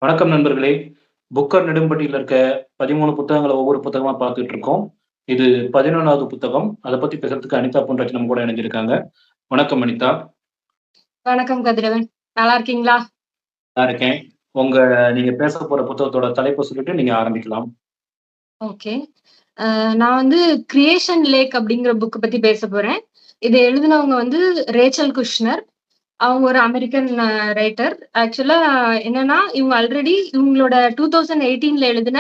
வணக்கம் நண்பர்களே! புக்கர் நெடும்பட்டியில இருக்க 13 புத்தகங்கள ஒவ்வொரு புத்தகமா பார்த்துட்டு இருக்கோம். இது 11வது புத்தகம். அத பத்தி பேசுறதுக்கு அனிதா பொன்ராஜ் நம்ம கூட இணைஞ்சிருக்காங்க. வணக்கம் அனிதா. வணக்கம் கதிரவன். நல்லா இருக்கீங்களா? நல்லா இருக்கேன். உங்க நீங்க பேச போற புத்தகத்தோட தலைப்ப சொல்லிட்டு நீங்க ஆரம்பிக்கலாம். ஓகே. நான் வந்து கிரியேஷன் லேக் அப்படிங்கிற புக் பத்தி பேசப் போறேன். இத எழுதினவங்க வந்து ரேச்சல் குஷ்னர். அவங்க ஒரு அமெரிக்கன் ரைட்டர். ஆக்சுவலா என்னன்னா, இவங்க ஆல்ரெடி இவங்களோட 2018ல எழுதின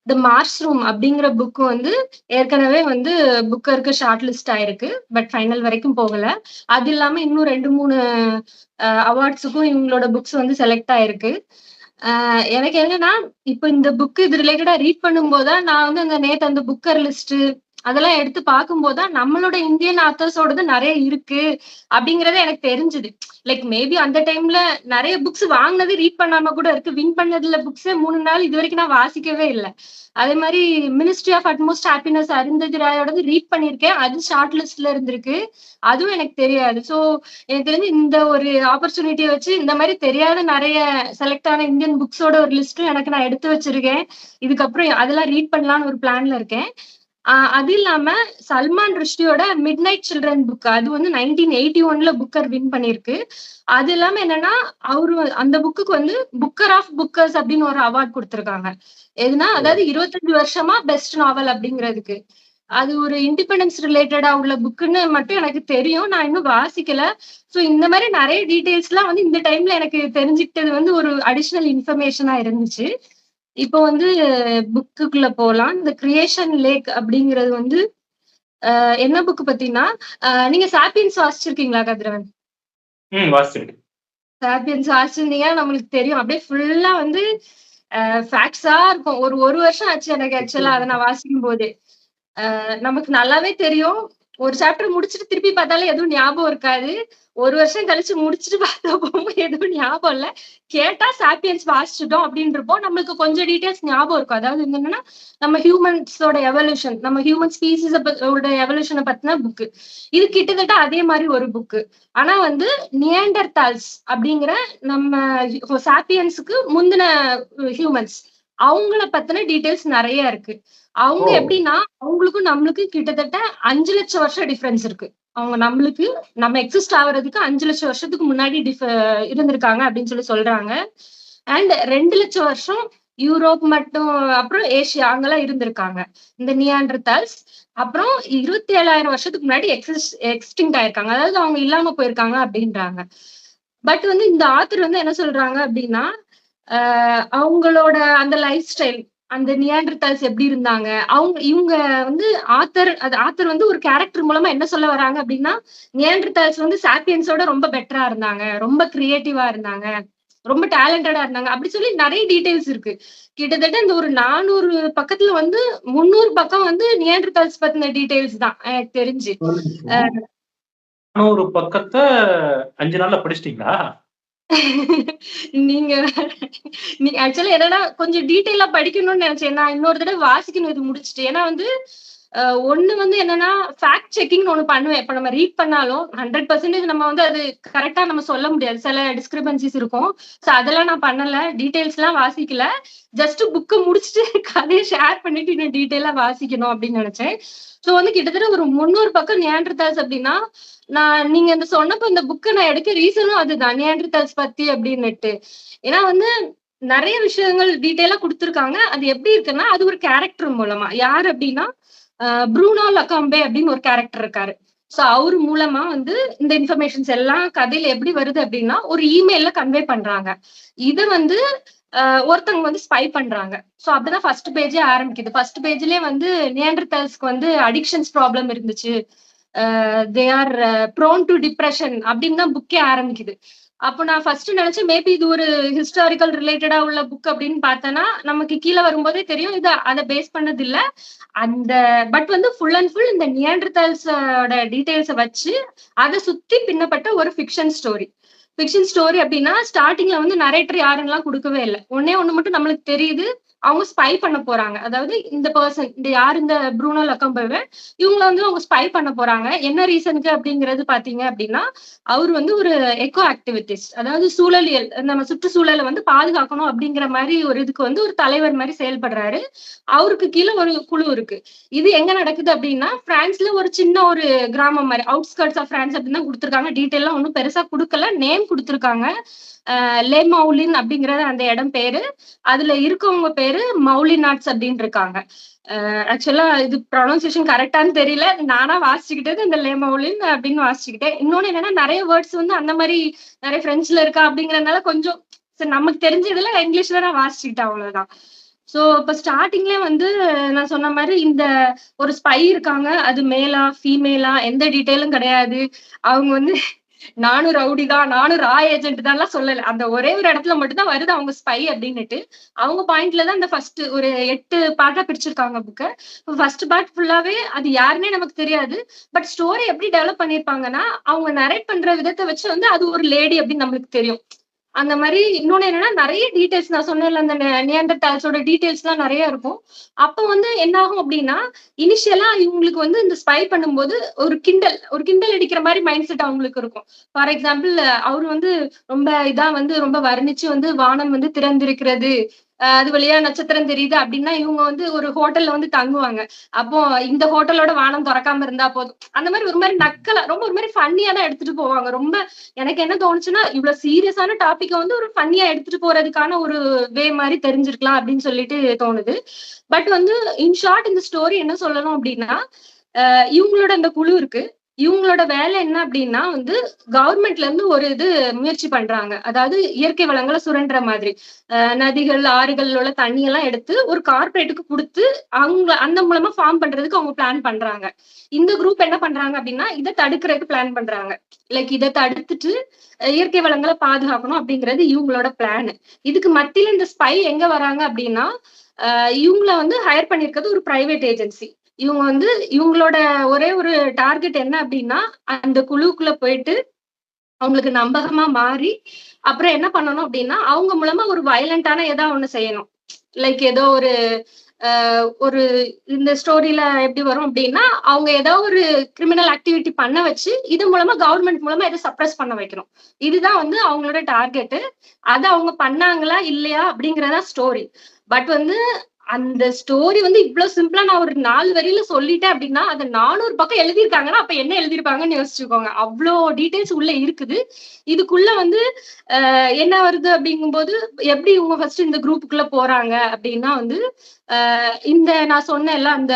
தி மார்ஸ் ரூம் அப்படிங்கிற புக் வந்து ஏற்கனவே வந்து புக்கருக்கு ஷார்ட் லிஸ்ட் ஆயிருக்கு. பட் ஃபைனல் வரைக்கும் போகல. அது இல்லாம இன்னும் 2, 3 அவார்ட்ஸுக்கும் இவங்களோட புக்ஸ் வந்து செலக்ட் ஆயிருக்கு. எனக்கு என்னன்னா, இப்ப இந்த புக் இது ரிலேட்டடா ரீட் பண்ணும்போது தான், நான் வந்து நேத்து அந்த புக்கர் லிஸ்ட் அதெல்லாம் எடுத்து பார்க்கும்போது தான், நம்மளோட இந்தியன் ஆத்தர்ஸோடது நெறைய இருக்கு அப்படிங்கிறதே எனக்கு தெரிஞ்சுது. லைக் மேபி அந்த டைம்ல நெறைய புக்ஸ் வாங்குனது ரீட் பண்ணாம கூட இருக்கு. வின் பண்ணதுல புக்ஸே 3 நாள் இதுவரைக்கும் நான் வாசிக்கவே இல்ல. அதே மாரி Ministry of Utmost Happiness Arundhati ராயோடது ரீட் பண்ணியிருக்கேன். அது ஷார்ட் லிஸ்ட்ல இருந்திருக்கு. அதுவும் எனக்கு தெரியாது. சோ எனக்கு தெரிஞ்சு இந்த ஒரு ஆப்பர்ச்சுனிட்டிய வச்சு இந்த மாரி தெரியாத நெறைய செலக்ட் ஆன இந்தியன் புக்ஸோட ஒரு லிஸ்ட்டும் எனக்கு நான் எடுத்து வச்சிருக்கேன். இதுக்கப்புறம் அதெல்லாம் ரீட் பண்ணலான்னு ஒரு பிளான்ல இருக்கேன். அது இல்லாம சல்மான் ருஷ்டியோட மிட் நைட் சில்ட்ரன் புக் அது வந்து 1981ல புக்கர் வின் பண்ணியிருக்கு. அது இல்லாம என்னன்னா, அவரு அந்த புக்குக்கு வந்து புக்கர் ஆஃப் புக்கர்ஸ் அப்படின்னு ஒரு அவார்ட் குடுத்திருக்காங்க. எதுனா ஓ! அதாவது 25 வருஷமா பெஸ்ட் நாவல் அப்படிங்கிறதுக்கு. அது ஒரு இண்டிபெண்டன்ஸ் ரிலேட்டடா உள்ள புக்குன்னு மட்டும் எனக்கு தெரியும். நான் இன்னும் வாசிக்கல. சோ இந்த மாரி நெறைய டீட்டெயில்ஸ்லாம் வந்து இந்த டைம்ல எனக்கு தெரிஞ்சுக்கிட்டது வந்து ஒரு அடிஷனல் இன்ஃபர்மேஷனா இருந்துச்சு. இப்போ வந்து புக்குக்குள்ள போலாம். இந்த கிரியேஷன் லேக் அப்படிங்கிறது வந்து என்ன புக் பத்தினா, நீங்க சாப்பியன்ஸ் வாசிச்சிருக்கீங்களா கதிரவன்? வாசிச்சிருக்கேன். சாப்பியன்ஸ் வாசிச்சிருந்தீங்கன்னா நம்மளுக்கு தெரியும். அப்படியே ஃபுல்லா வந்து ஃபேக்ட்ஸா இருக்கும். ஒரு வருஷம் ஆச்சு எனக்கு ஆக்சுவலா அத நான் வாசிக்கும்போதே. நமக்கு நல்லாவே தெரியும். ஒரு சாப்டர் முடிச்சுட்டு திருப்பி பார்த்தாலும் எதுவும் ஞாபகம் இருக்காது. 1 வருஷம் கழிச்சு முடிச்சுட்டு பார்த்தப்பவும் எதுவும் ஞாபகம் இல்ல. கேட்டா சாப்பியன்ஸ் வாசிச்சுட்டோம் அப்படின்னு இருப்போம். நம்மளுக்கு கொஞ்சம் டீட்டெயில்ஸ் ஞாபகம் இருக்கும். அதாவது என்னன்னா, நம்ம ஹியூமன்ஸோட எவல்யூஷன், நம்ம ஹியூமன் ஸ்பீசிஸ ஓட எவல்யூஷன பத்தின புக்கு. இது கிட்டத்தட்ட அதே மாரி ஒரு புக்கு. ஆனா வந்து நியாண்டர்தால்ஸ் அப்படிங்கிற நம்ம சாப்பியன்ஸ்க்கு முந்தின ஹியூமன்ஸ் அவங்கள பத்தின டீட்டெயில்ஸ் நெறைய இருக்கு. அவங்க ஓ! எப்படின்னா, அவங்களுக்கும் நம்மளுக்கும் கிட்டத்தட்ட 5,00,000 வருஷம் டிஃபரன்ஸ் இருக்கு. அவங்க நம்மளுக்கு நம்ம எக்ஸிஸ்ட் ஆவறதுக்கு 5,00,000 வருஷத்துக்கு முன்னாடி இருந்திருக்காங்க அப்படின்னு சொல்றாங்க. அண்ட் 2,00,000 வருஷம் யூரோப் மட்டும் அப்புறம் ஏசியா அங்கெல்லாம் இருந்திருக்காங்க. இந்த நியாண்டர்தால்ஸ். அப்புறம் 27,000 வருஷத்துக்கு முன்னாடி எக்ஸ்டிங்க்ட் ஆயிருக்காங்க. அதாவது அவங்க இல்லாம போயிருக்காங்க அப்படின்றாங்க. பட் வந்து இந்த ஆத்தர் வந்து என்ன சொல்றாங்க அப்படின்னா, அவங்களோட அந்த லைஃப் ஸ்டைல் அந்த நியாண்டர்தால்ஸ் எப்படி இருந்தாங்க? இவங்க வந்து ஆத்தர் வந்து ஒரு கேரக்டர் மூலமா என்ன சொல்ல வராங்க அப்படின்னா, நியாண்டர்தால்ஸ் வந்து சாப்பியன்ஸோட ரொம்ப பெட்டரா இருந்தாங்க. ரொம்ப கிரியேட்டிவா இருந்தாங்க. ரொம்ப டேலண்டடா இருந்தாங்க. அப்படி சொல்லி நெறைய டீட்டெயில்ஸ் இருக்கு. கிட்டத்தட்ட இந்த ஒரு 400 பக்கத்துல வந்து 300 பக்கம் வந்து நியாண்டர்தால்ஸ் பத்தின டீட்டெயில்ஸ் தான் எனக்கு தெரிஞ்சு. ஒரு நிமிஷம். 400 பக்கத்த 5 நாள்ல படிச்சிட்டீங்களா? நீங்க நீ ஆக்சுவலா என்னன்னா கொஞ்சம் டீட்டெயிலா படிக்கணும்னு நினைச்சேன். நான் இன்னொரு தடவ வாசிக்கணும் இது முடிச்சுட்டு. ஏன்னா வந்து ஒண்ணு வந்து என்னன்னா, ஃபேக்ட் செக்கிங்ன்னு ஒண்ணு பண்ணுவேன். இப்ப நம்ம ரீட் பண்ணாலும் 100% நம்ம வந்து அது கரெக்ட்டா நம்ம சொல்ல முடியாது. சில டிஸ்கிரிபன்சிஸ் இருக்கும். சோ அதெல்லாம் நான் பண்ணல. டீட்டெயில்ஸ்லாம் வாசிக்கல. ஜஸ்ட் புக்க முடிச்சுட்டு கதைய ஷேர் பண்ணிட்டு இன்னும் டீட்டெயிலா வாசிக்கணும் அப்படின்னு நெனச்சேன். சோ வந்து கிட்டத்தட்ட ஒரு 300 பக்கம் நியாண்டர்தால்ஸ் அப்படின்னா, நீங்க சொன்னப்ப இந்த புக்க நான் எடுக்க ரீசனும் அதுதான். நியாண்டர்தால்ஸ் பத்தி அப்படின்னுட்டு. ஏன்னா வந்து நெறைய விஷயங்கள் டீட்டெயிலா குடுத்துருக்காங்க. அது எப்படி இருக்குன்னா, அது ஒரு கேரக்டர் மூலமா. யார் அப்படின்னா, ப்ரூனோ லகாம்பே அப்படின்னு ஒரு கேரக்டர் இருக்காரு. சோ அவரு மூலமா வந்து இந்த இன்ஃபர்மேஷன்ஸ் எல்லாம் கதையில எப்படி வருது அப்படின்னா, ஒரு இமெயில்ல கன்வே பண்றாங்க. இத வந்து ஒருத்தவங்க வந்து ஸ்பை பண்றாங்க. சோ அப்படிதான் ஃபர்ஸ்ட் பேஜே ஆரம்பிக்குது. ஃபர்ஸ்ட் பேஜ்லயே வந்து நியாண்டர்தால்ஸ்க்கு வந்து அடிக்ஷன்ஸ் ப்ராப்ளம் இருந்துச்சு. They are prone to depression அப்படின்னு தான் புக்கே ஆரம்பிக்குது. அப்போ நான் ஃபர்ஸ்ட் நினைச்சேன் மேபி இது ஒரு ஹிஸ்டாரிக்கல் ரிலேட்டடா உள்ள புக் அப்படின்னு பார்த்தேன்னா, நமக்கு கீழ வரும்போதே தெரியும். இது அத பேஸ் பண்ணது இல்ல. அந்த பட் வந்து ஃபுல் அண்ட் ஃபுல் இந்த நியாண்டர்தால்ஸோட டீட்டெயில்ஸ வச்சு, அத சுத்தி பின்னப்பட்ட ஒரு ஃபிக்ஷன் ஸ்டோரி. ஃபிக்ஷன் ஸ்டோரி அப்டின்னா, ஸ்டார்ட்டிங்ல வந்து நரேட்டர் யாருன்னுலாம் குடுக்கவே இல்ல. ஒண்ணே ஒண்ணு மட்டும் நம்மளுக்கு தெரியுது. அவங்க ஸ்பை பண்ண போறாங்க. அதாவது இந்த பெர்சன் யார் இந்த ப்ரூனோ லக்கம்பெர்ட் இவங்கள வந்து அவங்க ஸ்பை பண்ண போறாங்க. என்ன ரீசனுக்கு அப்படிங்கிறது பாத்தீங்க அப்படின்னா, அவர் வந்து ஒரு எக்கோ ஆக்டிவிட்டிஸ்ட். அதாவது சூழலியல் நம்ம சுற்றுச்சூழலை வந்து பாதுகாக்கணும் அப்படிங்கிற மாதிரி ஒரு இதுக்கு வந்து ஒரு தலைவர் மாதிரி செயல்படுறாரு. அவருக்கு கீழே ஒரு குழு இருக்கு. இது எங்க நடக்குது அப்படின்னா, பிரான்ஸ்ல ஒரு சின்ன ஒரு கிராமம் மாதிரி அவுட்ஸ்கர்ட்ஸ் ஆஃப் பிரான்ஸ் அப்படின்னு தான் கொடுத்துருக்காங்க. டீட்டெயிலாம் ஒன்றும் பெருசா கொடுக்கல. நேம் கொடுத்துருக்காங்க. லே மவுலின் அப்படிங்கறது அந்த இடம் பேரு. அதுல இருக்கவங்க பேரு மௌலிநாட்ஸ் அப்படின்னு இருக்காங்க. ஆக்சுவலா இது ப்ரொனன்சியேஷன் கரெக்டான்னு தெரியல. நானா வாசிச்சுக்கிட்டது இந்த லே மவுலின் அப்படின்னு வாசிச்சுக்கிட்டேன். இன்னொன்னு என்னன்னா நிறைய வேர்ட்ஸ் வந்து அந்த மாதிரி நிறைய பிரெஞ்சுல இருக்கா அப்படிங்கறதுனால கொஞ்சம் சரி நமக்கு தெரிஞ்சதுல இங்கிலீஷ்ல நான் வாசிச்சுக்கிட்டேன் அவ்வளவுதான். சோ இப்ப ஸ்டார்டிங்ல வந்து நான் சொன்ன மாதிரி இந்த ஒரு ஸ்பை இருக்காங்க. அது மேலா ஃபீமேலா எந்த டீட்டெயிலும் கிடையாது. அவங்க வந்து நானும் ரவுடி தான், நானும் ஏஜென்ட் தான்லாம் சொல்லல. அந்த ஒரே ஒரு இடத்துல மட்டும் தான் வருது அவங்க ஸ்பை அப்படின்னுட்டு. அவங்க பாயிண்ட்ல தான் இந்த ஃபர்ஸ்ட் ஒரு 8 பார்ட்டா பிரிச்சிருக்காங்க புக்க. ஃபர்ஸ்ட் பார்ட் ஃபுல்லாவே அது யாருன்னே நமக்கு தெரியாது. பட் ஸ்டோரி எப்படி டெவலப் பண்ணிருப்பாங்கன்னா, அவங்க நரேட் பண்ற விதத்தை வச்சு வந்து அது ஒரு லேடி அப்படின்னு நம்மளுக்கு தெரியும். அந்த மாதிரி இன்னொன்னு என்னன்னா நிறைய டீடைல்ஸ் நான் சொன்னேன்ல அந்த நியாண்டர்டால்ஸோட டீடைல்ஸ் எல்லாம் நிறைய இருக்கும். அப்ப வந்து என்ன ஆகும் அப்படின்னா இனிஷியலா இவங்களுக்கு வந்து இந்த ஸ்பை பண்ணும்போது ஒரு கிண்டல் அடிக்கிற மாதிரி மைண்ட் செட் அவங்களுக்கு இருக்கும். ஃபார் எக்ஸாம்பிள் அவரு வந்து ரொம்ப இதான் வந்து ரொம்ப வர்ணிச்சு வந்து வானம் வந்து திறந்திருக்கிறது, அது வழியா நட்சத்திரம் தெரியுது அப்படின்னா இவங்க வந்து ஒரு ஹோட்டல்ல வந்து தங்குவாங்க. அப்போ இந்த ஹோட்டலோட வானம் திறக்காம இருந்தா போதும். அந்த மாதிரி ஒரு மாதிரி நக்கலா ரொம்ப ஒரு மாதிரி ஃபன்னியா தான் எடுத்துட்டு போவாங்க. ரொம்ப எனக்கு என்ன தோணுச்சுன்னா இவ்வளவு சீரியஸான டாபிக்க வந்து ஒரு ஃபன்னியா எடுத்துட்டு போறதுக்கான ஒரு வே மாதிரி தெரிஞ்சிருக்கலாம் அப்படின்னு சொல்லிட்டு தோணுது. பட் வந்து இன் ஷார்ட் இந்த ஸ்டோரி என்ன சொல்லணும் அப்படின்னா, இவங்களோட அந்த குழு இருக்கு. இவங்களோட வேலை என்ன அப்படின்னா வந்து கவர்மெண்ட்ல இருந்து ஒரு இது முயற்சி பண்றாங்க. அதாவது இயற்கை வளங்களை சுரண்டுற மாதிரி நதிகள் ஆறுகள் உள்ள தண்ணி எல்லாம் எடுத்து ஒரு கார்பரேட்டுக்கு கொடுத்து அவங்க அந்த மூலமா ஃபார்ம் பண்றதுக்கு அவங்க பிளான் பண்றாங்க. இந்த குரூப் என்ன பண்றாங்க அப்படின்னா இதை தடுக்கிறதுக்கு பிளான் பண்றாங்க. லைக் இதை தடுத்துட்டு இயற்கை வளங்களை பாதுகாக்கணும் அப்படிங்கிறது இவங்களோட பிளான். இதுக்கு மத்தியில இந்த ஸ்பை எங்க வராங்க அப்படின்னா, இவங்கள வந்து ஹையர் பண்ணிருக்கிறது ஒரு பிரைவேட் ஏஜென்சி. இவங்க வந்து இவங்களோட ஒரே ஒரு டார்கெட் என்ன அப்படின்னா அந்த குழுக்குள்ள போயிட்டு அவங்களுக்கு நம்பகமா மாறி அப்புறம் என்ன பண்ணணும் அப்படின்னா அவங்க மூலமா ஒரு வயலண்டான ஏதாவது ஒண்ணு செய்யணும். லைக் ஏதோ ஒரு இந்த ஸ்டோரியில எப்படி வரும் அப்படின்னா அவங்க ஏதோ ஒரு கிரிமினல் ஆக்டிவிட்டி பண்ண வச்சு இது மூலமா கவர்மெண்ட் மூலமா இதை சப்ரஸ் பண்ண வைக்கணும். இதுதான் வந்து அவங்களோட டார்கெட். அதை அவங்க பண்ணாங்களா இல்லையா அப்படிங்கறதா ஸ்டோரி. பட் வந்து அந்த ஸ்டோரி வந்து இவ்வளவு சிம்பிளா நான் ஒரு 4 வரியில சொல்லிட்டேன் அப்படின்னா அதை 400 பக்கம் எழுதியிருக்காங்கன்னா அப்ப என்ன எழுதியிருப்பாங்கன்னு யோசிச்சுக்கோங்க. அவ்வளோ டீடைல்ஸ் உள்ள இருக்குது. இதுக்குள்ள வந்து என்ன வருது அப்படிங்கும்போது எப்படி இவங்க ஃபர்ஸ்ட் இந்த குரூப்புக்குள்ள போறாங்க அப்படின்னா வந்து இந்த நான் சொன்னேன்ல அந்த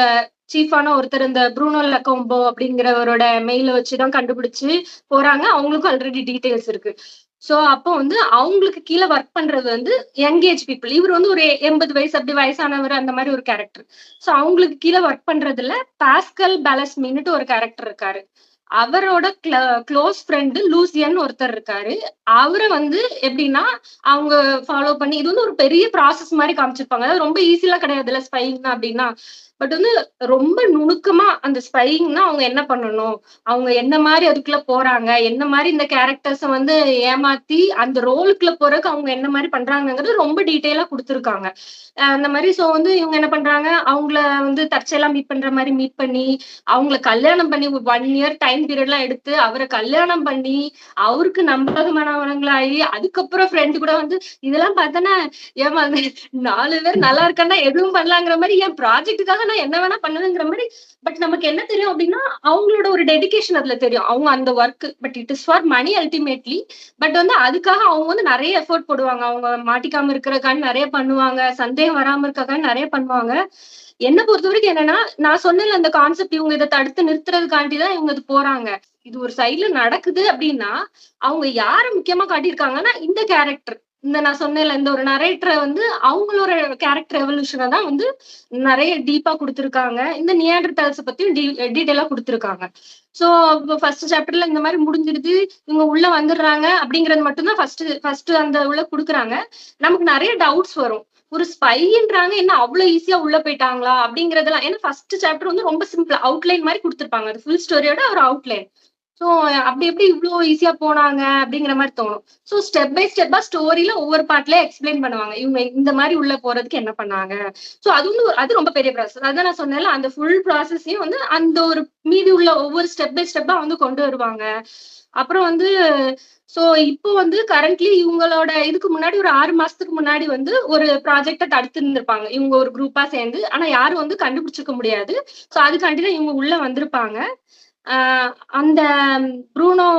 சீஃபான ஒருத்தர் இந்த ப்ரூனோ லக்கோம்போ அப்படிங்கிறவரோட மெயில வச்சுதான் கண்டுபிடிச்சு போறாங்க. அவங்களுக்கும் ஆல்ரெடி டீடைல்ஸ் இருக்கு. சோ அப்போ வந்து அவங்களுக்கு கீழே ஒர்க் பண்றது வந்து யங்கேஜ் பீப்புள். இவர் வந்து ஒரு 80 வயசு அப்படி வயசானவர் அந்த மாதிரி ஒரு கேரக்டர். சோ அவங்களுக்கு கீழே ஒர்க் பண்றதுல பாஸ்கல் பேலஸ்மின்னுட்டு ஒரு கேரக்டர் இருக்காரு. அவரோட க்ளோஸ் ஃப்ரெண்டு லூசியன் ஒருத்தர் இருக்காரு. அவரை வந்து எப்படின்னா அவங்க ஃபாலோ பண்ணி இது வந்து ஒரு பெரிய ப்ராசஸ் மாதிரி காமிச்சிருப்பாங்க. அதாவது ரொம்ப ஈஸிலாம் கிடையாதுல்ல ஸ்பைங் அப்படின்னா. பட் வந்து ரொம்ப நுணுக்கமா அந்த ஸ்பைங்னா அவங்க என்ன பண்ணணும், அவங்க என்ன மாதிரி அதுக்குள்ள போறாங்க, என்ன மாதிரி இந்த கேரக்டர்ஸ வந்து ஏமாத்தி அந்த ரோலுக்குள்ள போறதுக்கு அவங்க என்ன மாதிரி பண்றாங்கிறது ரொம்ப டீட்டெயிலா கொடுத்துருக்காங்க. அந்த மாதிரி சோ வந்து இவங்க என்ன பண்றாங்க அவங்கள வந்து தற்செயலா மீட் பண்ற மாதிரி மீட் பண்ணி அவங்கள கல்யாணம் பண்ணி 1 இயர் டைம் பீரியட் எல்லாம் எடுத்து அவரை கல்யாணம் பண்ணி அவருக்கு நம்பகமானவங்களாகி அதுக்கப்புறம் ஃப்ரெண்டு கூட வந்து இதெல்லாம் பார்த்தோன்னா ஏமா 4 பேர் நல்லா இருக்கன்னா எதுவும் பண்ணலாங்கிற மாதிரி என் ப்ராஜெக்டுக்காக நான் என்ன வேணா பண்ணுவேங்கிற மாதிரி. பட் நமக்கு என்ன தெரியும் அப்படின்னா அவங்களோட ஒரு டெடிகேஷன் அதுல தெரியும். அவங்க அந்த work but it is for money ultimately. But வந்து அதுக்காக அவங்க வந்து நிறைய எஃபோர்ட் போடுவாங்க. அவங்க மாட்டிக்காம இருக்கிறதுக்கான நிறைய பண்ணுவாங்க, சந்தேகம் வராம இருக்கான்னு நிறைய பண்ணுவாங்க. என்ன பொறுத்த வரைக்கும் என்னன்னா நான் சொன்னேன்ல அந்த கான்செப்ட் இவங்க இதை தடுத்து நிறுத்துறதுக்காண்டிதான் இவங்க இது போறாங்க. இது ஒரு சைட்ல நடக்குது அப்படின்னா அவங்க யார முக்கியமா காட்டியிருக்காங்கன்னா இந்த கேரக்டர் இந்த நான் சொன்னேன்ல இந்த ஒரு நரேட்டரை வந்து அவங்களோட கேரக்டர் எவல்யூஷனை தான் வந்து நிறைய டீப்பா கொடுத்துருக்காங்க. இந்த நியாண்டர்டால்ஸ் பத்தியும் டீட்டெயிலா கொடுத்துருக்காங்க. சோ ஃபர்ஸ்ட் சாப்டர்ல இந்த மாதிரி முடிஞ்சிருது. இவங்க உள்ள வந்துடுறாங்க அப்படிங்கறது மட்டும்தான் ஃபர்ஸ்ட் அந்த உள்ள கொடுக்குறாங்க. நமக்கு நிறைய டவுட்ஸ் வரும். ஒரு ஸ்பைன்றாங்க என்ன அவ்வளவு ஈஸியா உள்ள போயிட்டாங்களா அப்படிங்கறதெல்லாம். ஏன்னா ஃபர்ஸ்ட் சாப்டர் வந்து ரொம்ப சிம்பிள் அவுட்லைன் மாதிரி கொடுத்துருப்பாங்க. அது ஃபுல் ஸ்டோரியோட ஒரு அவுட்லைன். சோ அப்படி எப்படி இவ்ளோ ஈஸியா போனாங்க அப்படிங்கிற மாதிரி தோணும். சோ ஸ்டெப் பை ஸ்டெப்பா ஸ்டோரியில ஒவ்வொரு பார்ட்லயே எக்ஸ்பிளைன் பண்ணுவாங்க. இவங்க இந்த மாதிரி உள்ள போறதுக்கு என்ன பண்ணாங்க. சோ அது வந்து அது ரொம்ப பெரிய ப்ராசஸ். அதான் நான் சொன்னேன்ல, அந்த ஃபுல் ப்ராசஸையும் வந்து அந்த ஒரு மீதி உள்ள ஒவ்வொரு ஸ்டெப் பை ஸ்டெப்பா வந்து கொண்டு வருவாங்க. அப்புறம் வந்து சோ இப்போ வந்து கரண்ட்லி இவங்களோட இதுக்கு முன்னாடி ஒரு 6 மாசத்துக்கு முன்னாடி வந்து ஒரு ப்ராஜெக்ட்ட தடுத்து இருந்திருப்பாங்க. இவங்க ஒரு குரூப்பா சேர்ந்து. ஆனா யாரும் வந்து கண்டுபிடிச்சிருக்க முடியாது. சோ அதுக்காண்டி தான் இவங்க உள்ள வந்திருப்பாங்க. ஆ அந்த ப்ரூனோ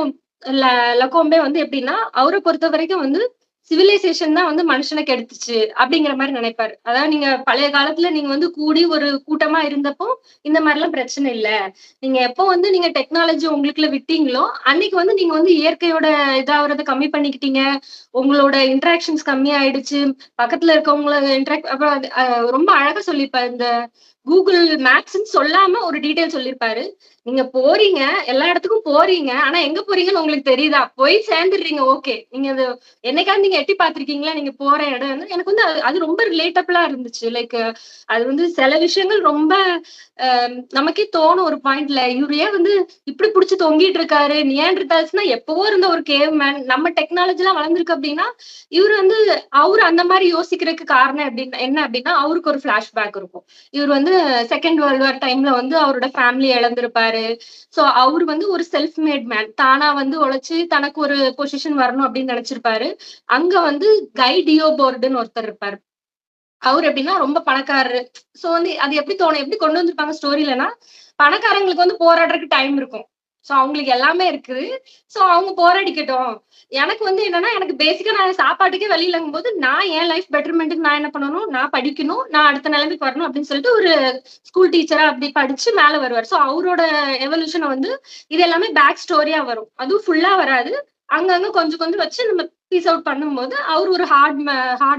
ல லகோம்பே வந்து எப்படின்னா, அவர பொறுத்தவரைக்கும் வந்து சிவிலைசேஷன் தான் வந்து மனுஷன கெடுத்துச்சு அப்படிங்கிற மாரி நினைப்பாரு. அதாவது நீங்க பழைய காலத்துல நீங்க வந்து கூடி ஒரு கூட்டமா இருந்தப்போ, இந்த மாரிலாம் பிரச்சனை இல்ல. நீங்க எப்போ வந்து நீங்க டெக்னாலஜி உங்களுக்குள்ள விட்டீங்களோ, அன்னைக்கு வந்து நீங்க வந்து இயற்கையோட இதாவறத கம்மி பண்ணிக்கிட்டீங்க. உங்களோட இன்டராக்ஷன்ஸ் கம்மியாயிடுச்சு. பக்கத்துல இருக்கவங்கள அப்புறம் அது ரொம்ப அழகா சொல்லியிருப்பாரு. இந்த Google மேப்ஸ்ன்னு சொல்லாம ஒரு டீட்டெயில் சொல்லியிருப்பாரு. நீங்க போறீங்க, எல்லா இடத்துக்கும் போறீங்க. ஆனா எங்க போறீங்கன்னு உங்களுக்கு தெரியுதா? போய் சேர்ந்துடுறீங்க ஓகே. நீங்க அது என்னைக்காவது நீங்க எட்டி பார்த்திருக்கீங்களா? நீங்க போற இடம் வந்து எனக்கு வந்து அது அது ரொம்ப ரிலேட்டபிளா இருந்துச்சு. அது வந்து சில விஷயங்கள் ரொம்ப நமக்கே தோணும் ஒரு பாயிண்ட்ல. இவரு ஏன் வந்து இப்படி புடிச்சு தொங்கிட்டு இருக்காரு? நியாண்டர்தால்ஸ்னா எப்பவோ இருந்த ஒரு கேவ் மேன். நம்ம டெக்னாலஜிலாம் வளர்ந்திருக்கு அப்படின்னா, இவரு வந்து அவரு அந்த மாரி யோசிக்கிறதுக்கு காரணம் என்ன அப்படின்னா, அவருக்கு ஒரு ஃபிளாஷ்பேக் இருக்கும். இவரு வந்து 2ண்ட் வேர்ல்ட் வார் டைம்ல வந்து அவரோட ஃபேமிலி இழந்திருப்பாரு. சோ அவரு வந்து ஒரு செல்ஃப் மேட் மேன். தானா வந்து உழைச்சு தனக்கு ஒரு பொசிஷன் வரணும் அப்படின்னு நினைச்சிருப்பாரு. அங்க வந்து கை டியோபோர்டுன்னு ஒருத்தர் இருப்பாரு. அவரு எப்படின்னா ரொம்ப பணக்காரரு. சோ வந்து அது எப்படி தோணும்? எப்படி கொண்டு வந்திருப்பாங்க ஸ்டோரிலனா, பணக்காரங்களுக்கு வந்து போராடுறதுக்கு டைம் இருக்கும். சோ அவங்களுக்கு எல்லாமே இருக்குது. சோ அவங்க போராடிக்கட்டும். எனக்கு வந்து என்னன்னா, எனக்கு பேசிக்கா நான் சாப்பாட்டுக்கே வழி இல்லங்கும்போது, நான் என் லைஃப் பெட்டர்மென்ட்க்கு நான் என்ன பண்ணணும்? நான் படிக்கணும். நான் அடுத்த நிலைமைக்கு வரணும் அப்படின்னு சொல்லிட்டு ஒரு ஸ்கூல் டீச்சரா அப்படி படிச்சு மேல வருவாரு. சோ அவரோட எவல்யூஷன வந்து இது எல்லாமே பேக் ஸ்டோரியா வரும். அதுவும் ஃபுல்லா வராது. அங்கங்க கொஞ்சம் கொஞ்சம் வச்சு நம்ம பீஸ் அவுட் பண்ணும்போது, அவரு ஒரு hard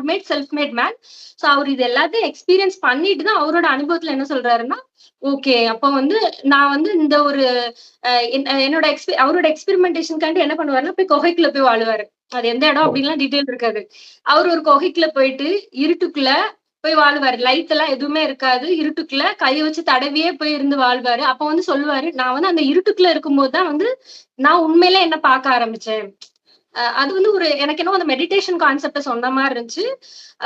made, self made man. So அவரு இது எல்லாத்தையும் எக்ஸ்பீரியன்ஸ் பண்ணிட்டு தான் அவரோட அனுபவத்துல என்ன சொல்றாருன்னா, ஓகே. அப்ப வந்து நான் வந்து இந்த ஒரு என்னோட அவரோட எக்ஸ்பெரிமென்டேஷன்காண்டி என்ன பண்ணுவாருன்னா, போய் குகைக்குள்ள போய் வாழுவாரு. அது எந்த இடம் ஓ! அப்படின்லாம் டீட்டெயில் இருக்காது. அவரு ஒரு குகைக்குள்ள போயிட்டு, இருட்டுக்குள்ள போய் வாழ்வாரு. லைட் எல்லாம் எதுவுமே இருக்காது. இருட்டுக்குள்ள கைய வச்சு தடவியே போய் இருந்து வாழ்வாரு. அப்ப வந்து சொல்லுவாரு, நான் வந்து அந்த இருட்டுக்குள்ள இருக்கும்போது தான் வந்து, நான் உண்மையிலே என்ன பார்க்க ஆரம்பிச்சேன். அது வந்து ஒரு எனக்கு என்னவோ அந்த மெடிடேஷன் கான்செப்ட்ட சொன்ன மாரி இருந்துச்சு.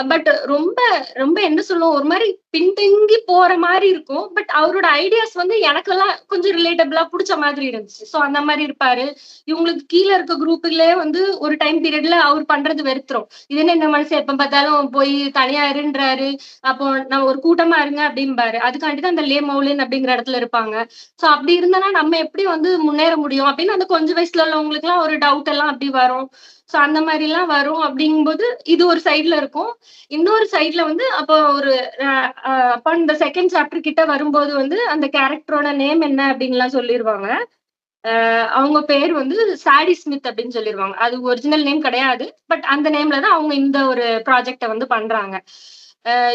பட் ரொம்ப ரொம்ப என்ன சொல்லுவோம், ஒரு மாரி பின்தங்கி போற மாரி இருக்கும். பட் அவரோட ஐடியாஸ் வந்து எனக்கெல்லாம் கொஞ்சம் ரிலேட்டபிளா புடிச்ச மாதிரி இருந்துச்சு. சோ அந்த மாரி இருப்பாரு. இவங்களுக்கு கீழ இருக்க குரூப்புகளே வந்து ஒரு டைம் பீரியட்ல அவர் பண்றது வெறுத்துரும். இது என்ன இந்த மனுஷன் எப்ப பார்த்தாலும் போய் தனியா இருன்றாரு. அப்போ நான் ஒரு கூட்டமா இருங்க அப்படிம்பாரு. அதுக்காண்டி தான் அந்த லே மௌலின் அப்படிங்கிற இடத்துல இருப்பாங்க. சோ அப்படி இருந்தனா நம்ம எப்படி வந்து முன்னேற முடியும் அப்படின்னு அந்த கொஞ்சம் வயசுல உள்ளவங்களுக்குலாம் ஒரு டவுட் எல்லாம் அப்படி வரும். சோ அந்த மாரிலாம் வரும் அப்படிங்கும்போது, இது ஒரு சைடுல இருக்கும். இன்னொரு சைடுல வந்து அப்போ ஒரு அ அ அப்ப இந்த 2ண்ட் சாப்டர் கிட்ட வரும்போது வந்து அந்த கேரக்டரோட நேம் என்ன அப்படின்லாம் சொல்லிருவாங்க. அவங்க பேர் வந்து சாடி ஸ்மித் அப்படின்னு சொல்லிருவாங்க. அது ஒரிஜினல் நேம் கிடையாது. பட் அந்த நேம்ல தான் அவங்க இந்த ஒரு ப்ராஜெக்ட்ட வந்து பண்றாங்க.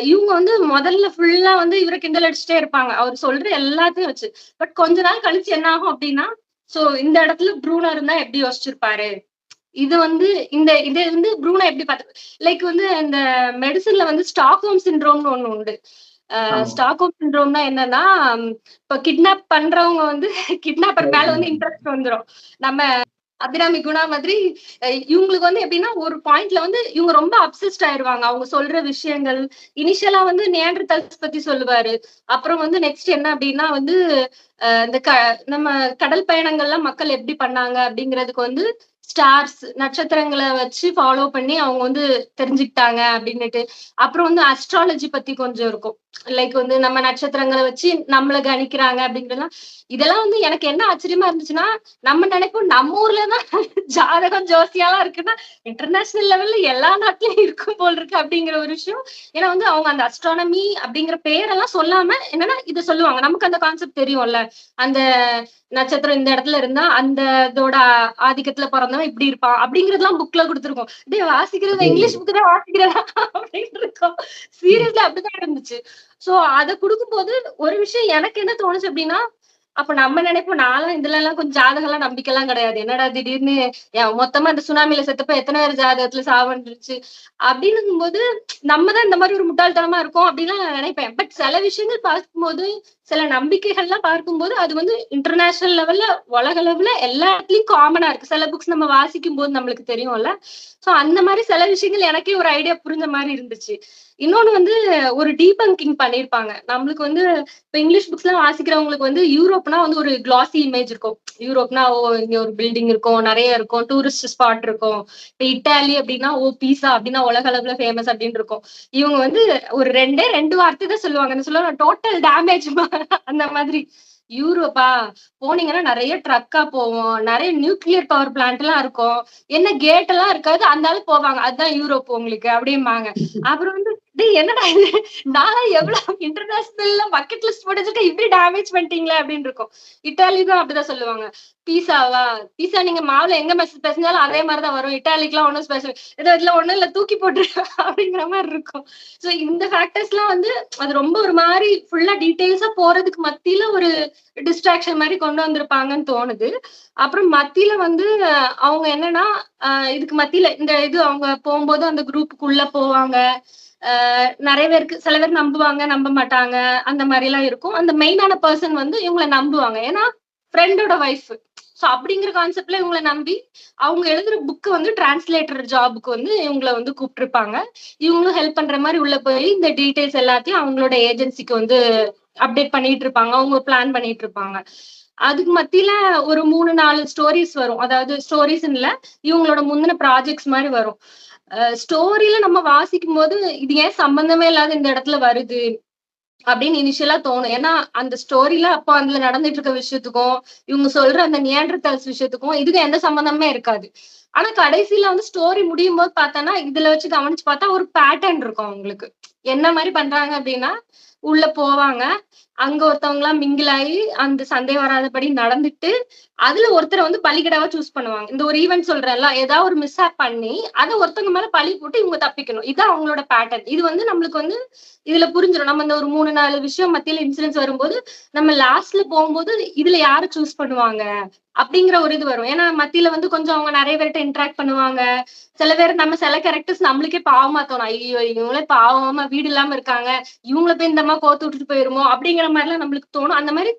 இவங்க வந்து முதல்ல ஃபுல்லா வந்து இவர கிண்டல் அடிச்சுட்டே இருப்பாங்க. அவர் சொல்ற எல்லாத்தையும் வச்சு. பட் கொஞ்ச நாள் கழிச்சு என்ன ஆகும் அப்படின்னா, சோ இந்த இடத்துல ப்ரூனோ இருந்தா எப்படி யோசிச்சிருப்பாரு? இது வந்து இது வந்து ப்ரூனோ எப்படி பாத்து லைக் வந்து இந்த மெடிசின்ல வந்து ஸ்டாக்ஹோம் சிண்ட்ரோம்னு ஒண்ணு உண்டு. ஆமா. ஸ்டாக்ஹோம் சிண்ட்ரோம்னா என்னன்னா, இப்ப கிட்னாப் பண்றவங்க வந்து கிட்னாப்பர் மேல வந்து இன்ட்ரெஸ்ட் வந்துரும். நம்ம அபிராமி குணா மாதிரி இவங்களுக்கு வந்து எப்படின்னா, ஒரு பாயிண்ட்ல வந்து இவங்க ரொம்ப அப்சஸ்ட் ஆயிருவாங்க. அவங்க சொல்ற விஷயங்கள். இனிஷியலா வந்து நியாண்டர்தால்ஸ் பத்தி சொல்லுவாரு. அப்புறம் வந்து நெக்ஸ்ட் என்ன அப்படின்னா வந்து, இந்த நம்ம கடல் பயணங்கள்லாம் மக்கள் எப்படி பண்ணாங்க அப்படிங்கிறதுக்கு வந்து நட்சத்திரங்கள வச்சு ஃபாலோ பண்ணி அவங்க வந்து தெரிஞ்சுக்கிட்டாங்க அப்படின்னுட்டு. அப்புறம் வந்து அஸ்ட்ராலஜி பத்தி கொஞ்சம் இருக்கும். லைக் வந்து நம்ம நட்சத்திரங்கள வச்சு நம்மள கணிக்கிறாங்க அப்படிங்கிறதெல்லாம் இதெல்லாம் வந்து எனக்கு என்ன ஆச்சரியமா இருந்துச்சுன்னா, நம்ம நினைப்போம் நம்ம ஊர்ல தான் ஜாதகம், ஜோசியம்லாம் இருக்குன்னா, இன்டர்நேஷனல் லெவல்ல எல்லா நாட்டிலயும் இருக்கும் போல இருக்கு அப்படிங்கிற ஒரு விஷயம். ஏன்னா வந்து அவங்க அந்த அஸ்ட்ரானமி அப்படிங்கிற பேரெல்லாம் சொல்லாம என்னன்னா இத சொல்லுவாங்க. நமக்கு அந்த கான்செப்ட் தெரியும்ல. அந்த நட்சத்திரம் இந்த இடத்துல இருந்தா அந்த இதோட ஆதிக்கத்துல பிறந்தவன் இப்படி இருப்பான் அப்படிங்கறதெல்லாம் புக்ல குடுத்துருக்கோம். டேய் வாசிக்கிறது ஐயய்யோ! இங்கிலீஷ் புக் தான் வாசிக்கிறதா அப்படின்னு இருக்கும். சீரியஸ்லி அப்படிதான் இருந்துச்சு. சோ அத குடுக்கும்போது ஒரு விஷயம் எனக்கு என்ன தோணுச்சு அப்படின்னா, அப்ப நம்ம நினைப்போம் நான்லாம் இதுலலாம் கொஞ்சம் ஜாதகம்லாம் நம்பிக்கைலாம் கிடையாது. என்னடா திடீர்னு மொத்தமா இந்த சுனாமில செத்தப்ப எத்தன பேர் ஜாதகத்துல சாவந்துருச்சு. அப்படின்னும்போது நம்ம தான் இந்த மாரி ஒரு முட்டாள்தனமா இருக்கோம் அப்படின்லாம் நான் நினைப்பேன். பட் சில விஷயங்கள் பார்க்கும்போது சில நம்பிக்கைகள்லாம் பார்க்கும்போது அது வந்து இன்டர்நேஷனல் லெவல்ல உலக அளவுல எல்லா இடத்துலயும் காமனா இருக்கு. சில புக்ஸ் நம்ம வாசிக்கும் போது நம்மளுக்கு தெரியும்ல. சோ அந்த மாதிரி சில விஷயங்கள் எனக்கே ஒரு ஐடியா புரிஞ்ச மாதிரி இருந்துச்சு. இன்னொன்னு வந்து ஒரு டீபங்கிங் பண்ணிருப்பாங்க. நம்மளுக்கு வந்து இப்ப இங்கிலீஷ் புக்ஸ் எல்லாம் வாசிக்கிறவங்களுக்கு வந்து யூரோப்னா வந்து ஒரு கிளாசி இமேஜ் இருக்கும். யூரோப்னா இங்க ஒரு பில்டிங் இருக்கும், நிறைய இருக்கும், டூரிஸ்ட் ஸ்பாட் இருக்கும். இப்ப இட்டாலி அப்படின்னா பீஸா அப்படின்னா உலக அளவுல ஃபேமஸ் அப்படின்னு இருக்கும். இவங்க வந்து ஒரு ரெண்டு வார்த்தை தான் சொல்லுவாங்க. என்ன சொல்லுவாங்க, டோட்டல் டேமேஜ் அந்த மாதிரி. யூரோப்பா போனீங்கன்னா நிறைய ட்ரக்கா போவோம், நிறைய நியூக்ளியர் பவர் பிளான்ட் எல்லாம் இருக்கும், என்ன கேட் எல்லாம் இருக்காது, அந்த ஆளு போவாங்க, அதுதான் யூரோப் உங்களுக்கு அப்படிம்பாங்க. அப்புறம் வந்து டேய் என்னடா இது, நான் எவ்வளவு இன்டர்நேஷனல் பக்கெட் லிஸ்ட் போட்டு வச்சிருக்கேன், இப்படி டேமேஜ் பண்ணிட்டீங்களா அப்படின்னு இருக்கும். இட்டாலி தான் அப்படிதான் சொல்லுவாங்க. பீஸாவா, பீஸா நீங்க மாவுல எங்க மெசேஜ் பேசினாலும் அதே மாதிரிதான் வரும், இட்டாலிக்கு எல்லாம் ஒன்னும் ஸ்பெஷல், ஏதோ இதுல ஒண்ணும் இல்ல தூக்கி போட்டு அப்படிங்கிற மாதிரி இருக்கும். சோ இந்த ஃபேக்டர்ஸ் எல்லாம் வந்து அது ரொம்ப ஒரு மாதிரி ஃபுல்லா டீடைல்ஸா போறதுக்கு மத்தியில ஒரு டிஸ்ட்ராக்ஷன் மாதிரி கொண்டு வந்திருப்பாங்கன்னு தோணுது. அப்புறம் மத்தியில வந்து அவங்க என்னன்னா இதுக்கு மத்தியில இந்த இது அவங்க போகும்போது அந்த குரூப்புக்குள்ள போவாங்க. நிறைய பேருக்கு சில பேர் நம்புவாங்க, நம்ப மாட்டாங்க, அந்த மாதிரி எல்லாம் இருக்கும். அந்த மெயினான பர்சன் வந்து இவங்களை நம்புவாங்க, ஏன்னா ஃப்ரெண்டோட ஒய்ஃப். சோ அப்படிங்கிற கான்செப்ட்ல இவங்களை நம்பி அவங்க எழுதுற புக்கு வந்து டிரான்ஸ்லேட்டர் ஜாபுக்கு வந்து இவங்களை வந்து கூப்பிட்டுருப்பாங்க. இவங்களும் ஹெல்ப் பண்ற மாதிரி உள்ள போய் இந்த டீடைல்ஸ் எல்லாத்தையும் அவங்களோட ஏஜென்சிக்கு வந்து அப்டேட் பண்ணிட்டு இருப்பாங்க, அவங்க பிளான் பண்ணிட்டு இருப்பாங்க. அதுக்கு மத்தியில ஒரு 3-4 ஸ்டோரிஸ் வரும். அதாவது ஸ்டோரிஸ் இல்ல, இவங்களோட முந்தின ப்ராஜெக்ட்ஸ் மாதிரி வரும். ஸ்டோரியில நம்ம வாசிக்கும் போது இது ஏன் சம்பந்தமே இல்லாத இந்த இடத்துல வருது அப்படின்னு இனிஷியலா தோணும். ஏன்னா அந்த ஸ்டோரியில அப்போ அதுல நடந்துட்டு இருக்க விஷயத்துக்கும் இவங்க சொல்ற அந்த நியாண்டர்தால்ஸ் விஷயத்துக்கும் இதுக்கு எந்த சம்பந்தமே இருக்காது. ஆனா கடைசியில வந்து ஸ்டோரி முடியும் போது பார்த்தோன்னா இதுல வச்சு கவனிச்சு பார்த்தா ஒரு பேட்டர்ன் இருக்கும் அவங்களுக்கு. என்ன மாதிரி பண்றாங்க அப்படின்னா, உள்ள போவாங்க, அங்க ஒருத்தவங்க எல்லாம் மிங்கிள் ஆகி அந்த சந்தேகம் வராதபடி நடந்துட்டு அதுல ஒருத்தரை வந்து பலிகடாவா சூஸ் பண்ணுவாங்க. இந்த ஒரு ஈவென்ட் சொல்றேன்ல, ஏதாவது ஒரு மிஸ் பண்ணி அதை ஒருத்தவங்க மேல பழி போட்டு இவங்க தப்பிக்கணும். இதுதான் அவங்களோட பேட்டர்ன். இது வந்து நம்மளுக்கு வந்து இதுல புரிஞ்சிடும். நம்ம இந்த ஒரு 3-4 விஷயம் மத்தியில இன்சிடென்ட்ஸ் வரும்போது நம்ம லாஸ்ட்ல போகும்போது இதுல யாரை சூஸ் பண்ணுவாங்க அப்படிங்கிற ஒரு இது வரும். ஏன்னா மத்தியில வந்து கொஞ்சம் அவங்க நிறைய பேர்கிட்ட இன்டராக்ட் பண்ணுவாங்க. சில பேர் நம்ம சில கேரக்டர்ஸ் நம்மளுக்கே பாவமா தோணும், ஐயோ இவங்களே பாவமா வீடு இல்லாம இருக்காங்க, இவங்கள போய் இந்த மாதிரி கோத்து விட்டுட்டு போயிருமோ அப்படிங்கிற மாதிரி எல்லாம் நம்மளுக்கு தோணும். அந்த மாதிரி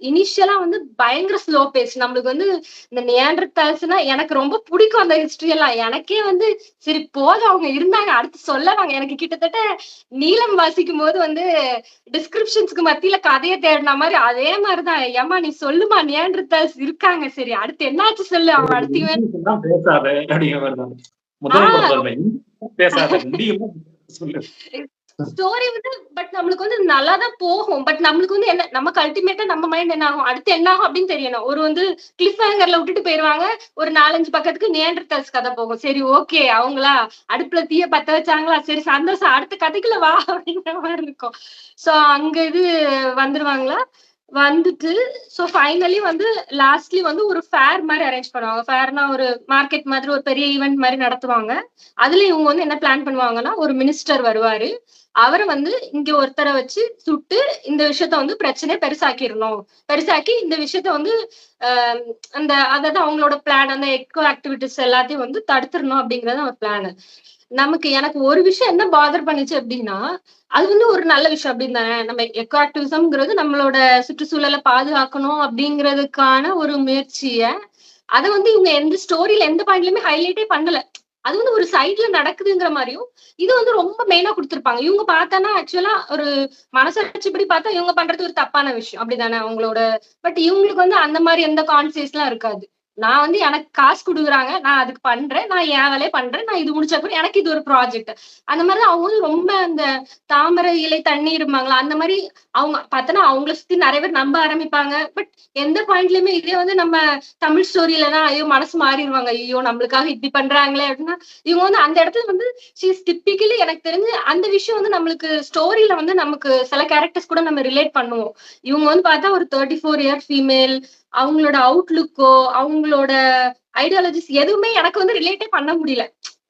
இனிஷியலா வந்து பயங்கர ஸ்லோ பேஸ். நம்மளுக்கு வந்து இந்த நியாண்டர்தால்ஸ்னா எனக்கு ரொம்ப பிடிக்கும் அந்த ஹிஸ்டரி எல்லாம். எனக்கே வந்து சரி போதும் அவங்க இருந்தாங்க அடுத்து சொல்லவாங்க. எனக்கு கிட்டத்தட்ட நீலம் வாசிக்கும் போது வந்து டிஸ்கிரிப்ஷன்ஸ்க்கு மத்தியில கதையை தேடின மாதிரி அதே மாதிரிதான், ஏமா நீ சொல்லுமா நியாண்டர்தால்ஸ் இருக்காங்க, சரி அடுத்து என்னாச்சு சொல்லு, அவன் அடுத்து பேசாத அப்படிங்கிற மாதிரிதான் முதல் முதல்ல பேசாத முடியுமா சொல்லு. ஸ்டோரி வந்து பட் நம்மளுக்கு வந்து நல்லாதான் போகும். பட் நம்மளுக்கு வந்து என்ன, நமக்கு அல்டிமேட்டா நம்ம மைண்ட் என்ன ஆகும், அடுத்து என்ன ஆகும் அப்படின்னு தெரியணும். ஒரு வந்து கிளிஃப் ஹேங்கர்ல விட்டுட்டு போயிருவாங்க, ஒரு 4-5 பக்கத்துக்கு நியாண்டர்தால்ஸ் கதை போகும். சரி ஓகே அவங்களா அடுப்புல தீய பத்த வச்சாங்களா, சரி சந்தோஷம் அடுத்த கதைக்குள்ள வா அப்படிங்கிற மாதிரி இருக்கும். சோ அங்க இது வந்துருவாங்களா, வந்துட்டு சோ ஃபைனலி வந்து லாஸ்ட்லி வந்து ஒரு ஃபேர் மாதிரி அரேஞ்ச் பண்ணுவாங்க. ஃபேர்னா ஒரு மார்க்கெட் மாதிரி ஒரு பெரிய ஈவெண்ட் மாதிரி நடத்துவாங்க. அதுல இவங்க வந்து என்ன பிளான் பண்ணுவாங்கன்னா, ஒரு மினிஸ்டர் வருவாரு, அவரை வந்து இங்க ஒருத்தரை வச்சு சுட்டு இந்த விஷயத்த வந்து பிரச்சனையை பெருசாக்கிடணும், பெருசாக்கி இந்த விஷயத்த வந்து ஆஹ் அந்த அதாவது அவங்களோட பிளான் அந்த எக்கோ ஆக்டிவிட்டிஸ் எல்லாத்தையும் வந்து தடுத்துடணும் அப்படிங்கறது ஒரு பிளான். எனக்கு ஒரு விஷயம் என்ன பாதர் பண்ணுச்சு அப்படின்னா, அது வந்து ஒரு நல்ல விஷயம் அப்படின்னு தானே, நம்ம எக்கோ ஆக்டிவிசம்ங்கிறது நம்மளோட சுற்றுச்சூழலை பாதுகாக்கணும் அப்படிங்கிறதுக்கான ஒரு முயற்சிய அதை வந்து இவங்க எந்த ஸ்டோரியில எந்த பாயிண்ட்லயுமே ஹைலைட்டே பண்ணல. அது வந்து ஒரு சைட்ல நடக்குதுங்கிற மாதிரியும் இது வந்து ரொம்ப மெயினா கொடுத்திருப்பாங்க. இவங்க பார்த்தானா ஆக்சுவலா ஒரு மனசாட்சிப்படி பார்த்தா இவங்க பண்றது ஒரு தப்பான விஷயம் அப்படிதானே அவங்களோட. பட் இவங்களுக்கு வந்து அந்த மாதிரி எந்த கான்சியஸ் எல்லாம் இருக்காது. நான் வந்து எனக்கு காசு கொடுக்குறாங்க, நான் அதுக்கு பண்றேன், நான் என் வேலையை பண்றேன், நான் இது முடிச்ச அப்புறம் எனக்கு இது ஒரு ப்ராஜெக்ட். அந்த மாதிரி அவங்க வந்து ரொம்ப அந்த தாமரை இலை தண்ணி இருப்பாங்களா அந்த மாதிரி அவங்க பார்த்தோன்னா அவங்கள சுத்தி நிறைய பேர் நம்ப ஆரம்பிப்பாங்க. பட் எந்த பாயிண்ட்லயுமே இதே வந்து நம்ம தமிழ் ஸ்டோரியிலதான் ஐயோ மனசு மாறிடுவாங்க, ஐயோ நம்மளுக்காக இப்படி பண்றாங்களே அப்படின்னா இவங்க வந்து அந்த இடத்துல வந்து டிப்பிக்கலி எனக்கு தெரிஞ்சு அந்த விஷயம் வந்து நம்மளுக்கு ஸ்டோரியில வந்து நமக்கு சில கேரக்டர்ஸ் கூட நம்ம ரிலேட் பண்ணுவோம். இவங்க வந்து பார்த்தா ஒரு 34 இயர் ஃபீமேல், அவங்களோட அவுட்லுக்கோ அவங்களோட ஐடியாலஜிஸ் எதுவுமே எனக்கு வந்து ரிலேட்டே பண்ண முடியல.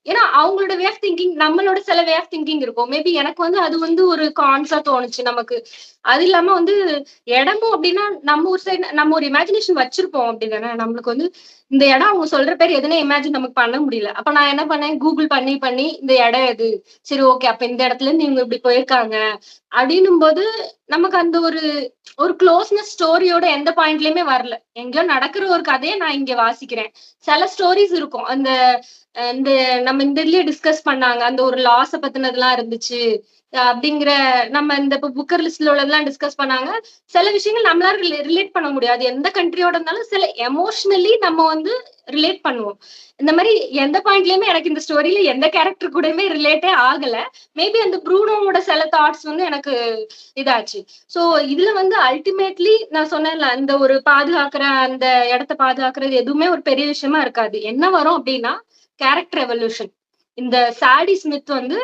ஏன்னா அவங்களோட வே ஆஃப் திங்கிங் நம்மளோட சில வே ஆஃப் திங்கிங் இருக்கும். மேபி எனக்கு வந்து அது வந்து ஒரு கான்ஸா தோணுச்சு நமக்கு. அது இல்லாம வந்து இடமும் அப்படின்னா நம்ம ஒரு சைடு நம்ம ஒரு இமேஜினேஷன் வச்சிருப்போம் அப்படிதானே. நம்மளுக்கு வந்து இந்த இடம் அவங்க சொல்ற பேர் எதுனே இமேஜின் நமக்கு பண்ண முடியல. அப்ப நான் என்ன பண்ணேன், கூகுள் பண்ணி பண்ணி இந்த இடம் எது, சரி ஓகே அப்ப இந்த இடத்துல இருந்து இவங்க இப்படி போயிருக்காங்க அப்படின்னும் போது நமக்கு அந்த ஒரு ஒரு க்ளோஸ்னஸ் ஸ்டோரியோட எந்த பாயிண்ட்லயுமே வரல. எங்கேயோ நடக்கிற ஒரு கதையை நான் இங்க வாசிக்கிறேன். சில ஸ்டோரிஸ் இருக்கும். அந்த இந்த நம்ம இந்த இதுலயே டிஸ்கஸ் பண்ணாங்க. அந்த ஒரு லாஸ பத்தினதெல்லாம் இருந்துச்சு. அப்படிங்கிற நம்ம இந்த இப்ப புக்கர் லிஸ்ட்ல உள்ளதெல்லாம் டிஸ்கஸ் பண்ணாங்க. சில விஷயங்கள் நம்மளால ரிலேட் பண்ண முடியாது. எந்த கண்ட்ரியோட இருந்தாலும் சில எமோஷனலி நம்ம வந்து ரிலேட் பண்ணுவோம். இந்த மாதிரி எந்த பாயிண்ட்லயுமே எனக்கு இந்த ஸ்டோரியில எந்த கேரக்டர் கூடயுமே ரிலேட்டே ஆகல. மேபி அந்த ப்ரூனோவோட சில தாட்ஸ் வந்து எனக்கு இதாச்சு. சோ இதுல வந்து அல்டிமேட்லி நான் சொன்னேன்ல, அந்த ஒரு பாதுகாக்கிற அந்த இடத்த பாதுகாக்கிறது எதுவுமே ஒரு பெரிய விஷயமா இருக்காது. என்ன வரும் அப்படின்னா கேரக்டர் எவல்யூஷன். இந்த சாடி ஸ்மித் வந்து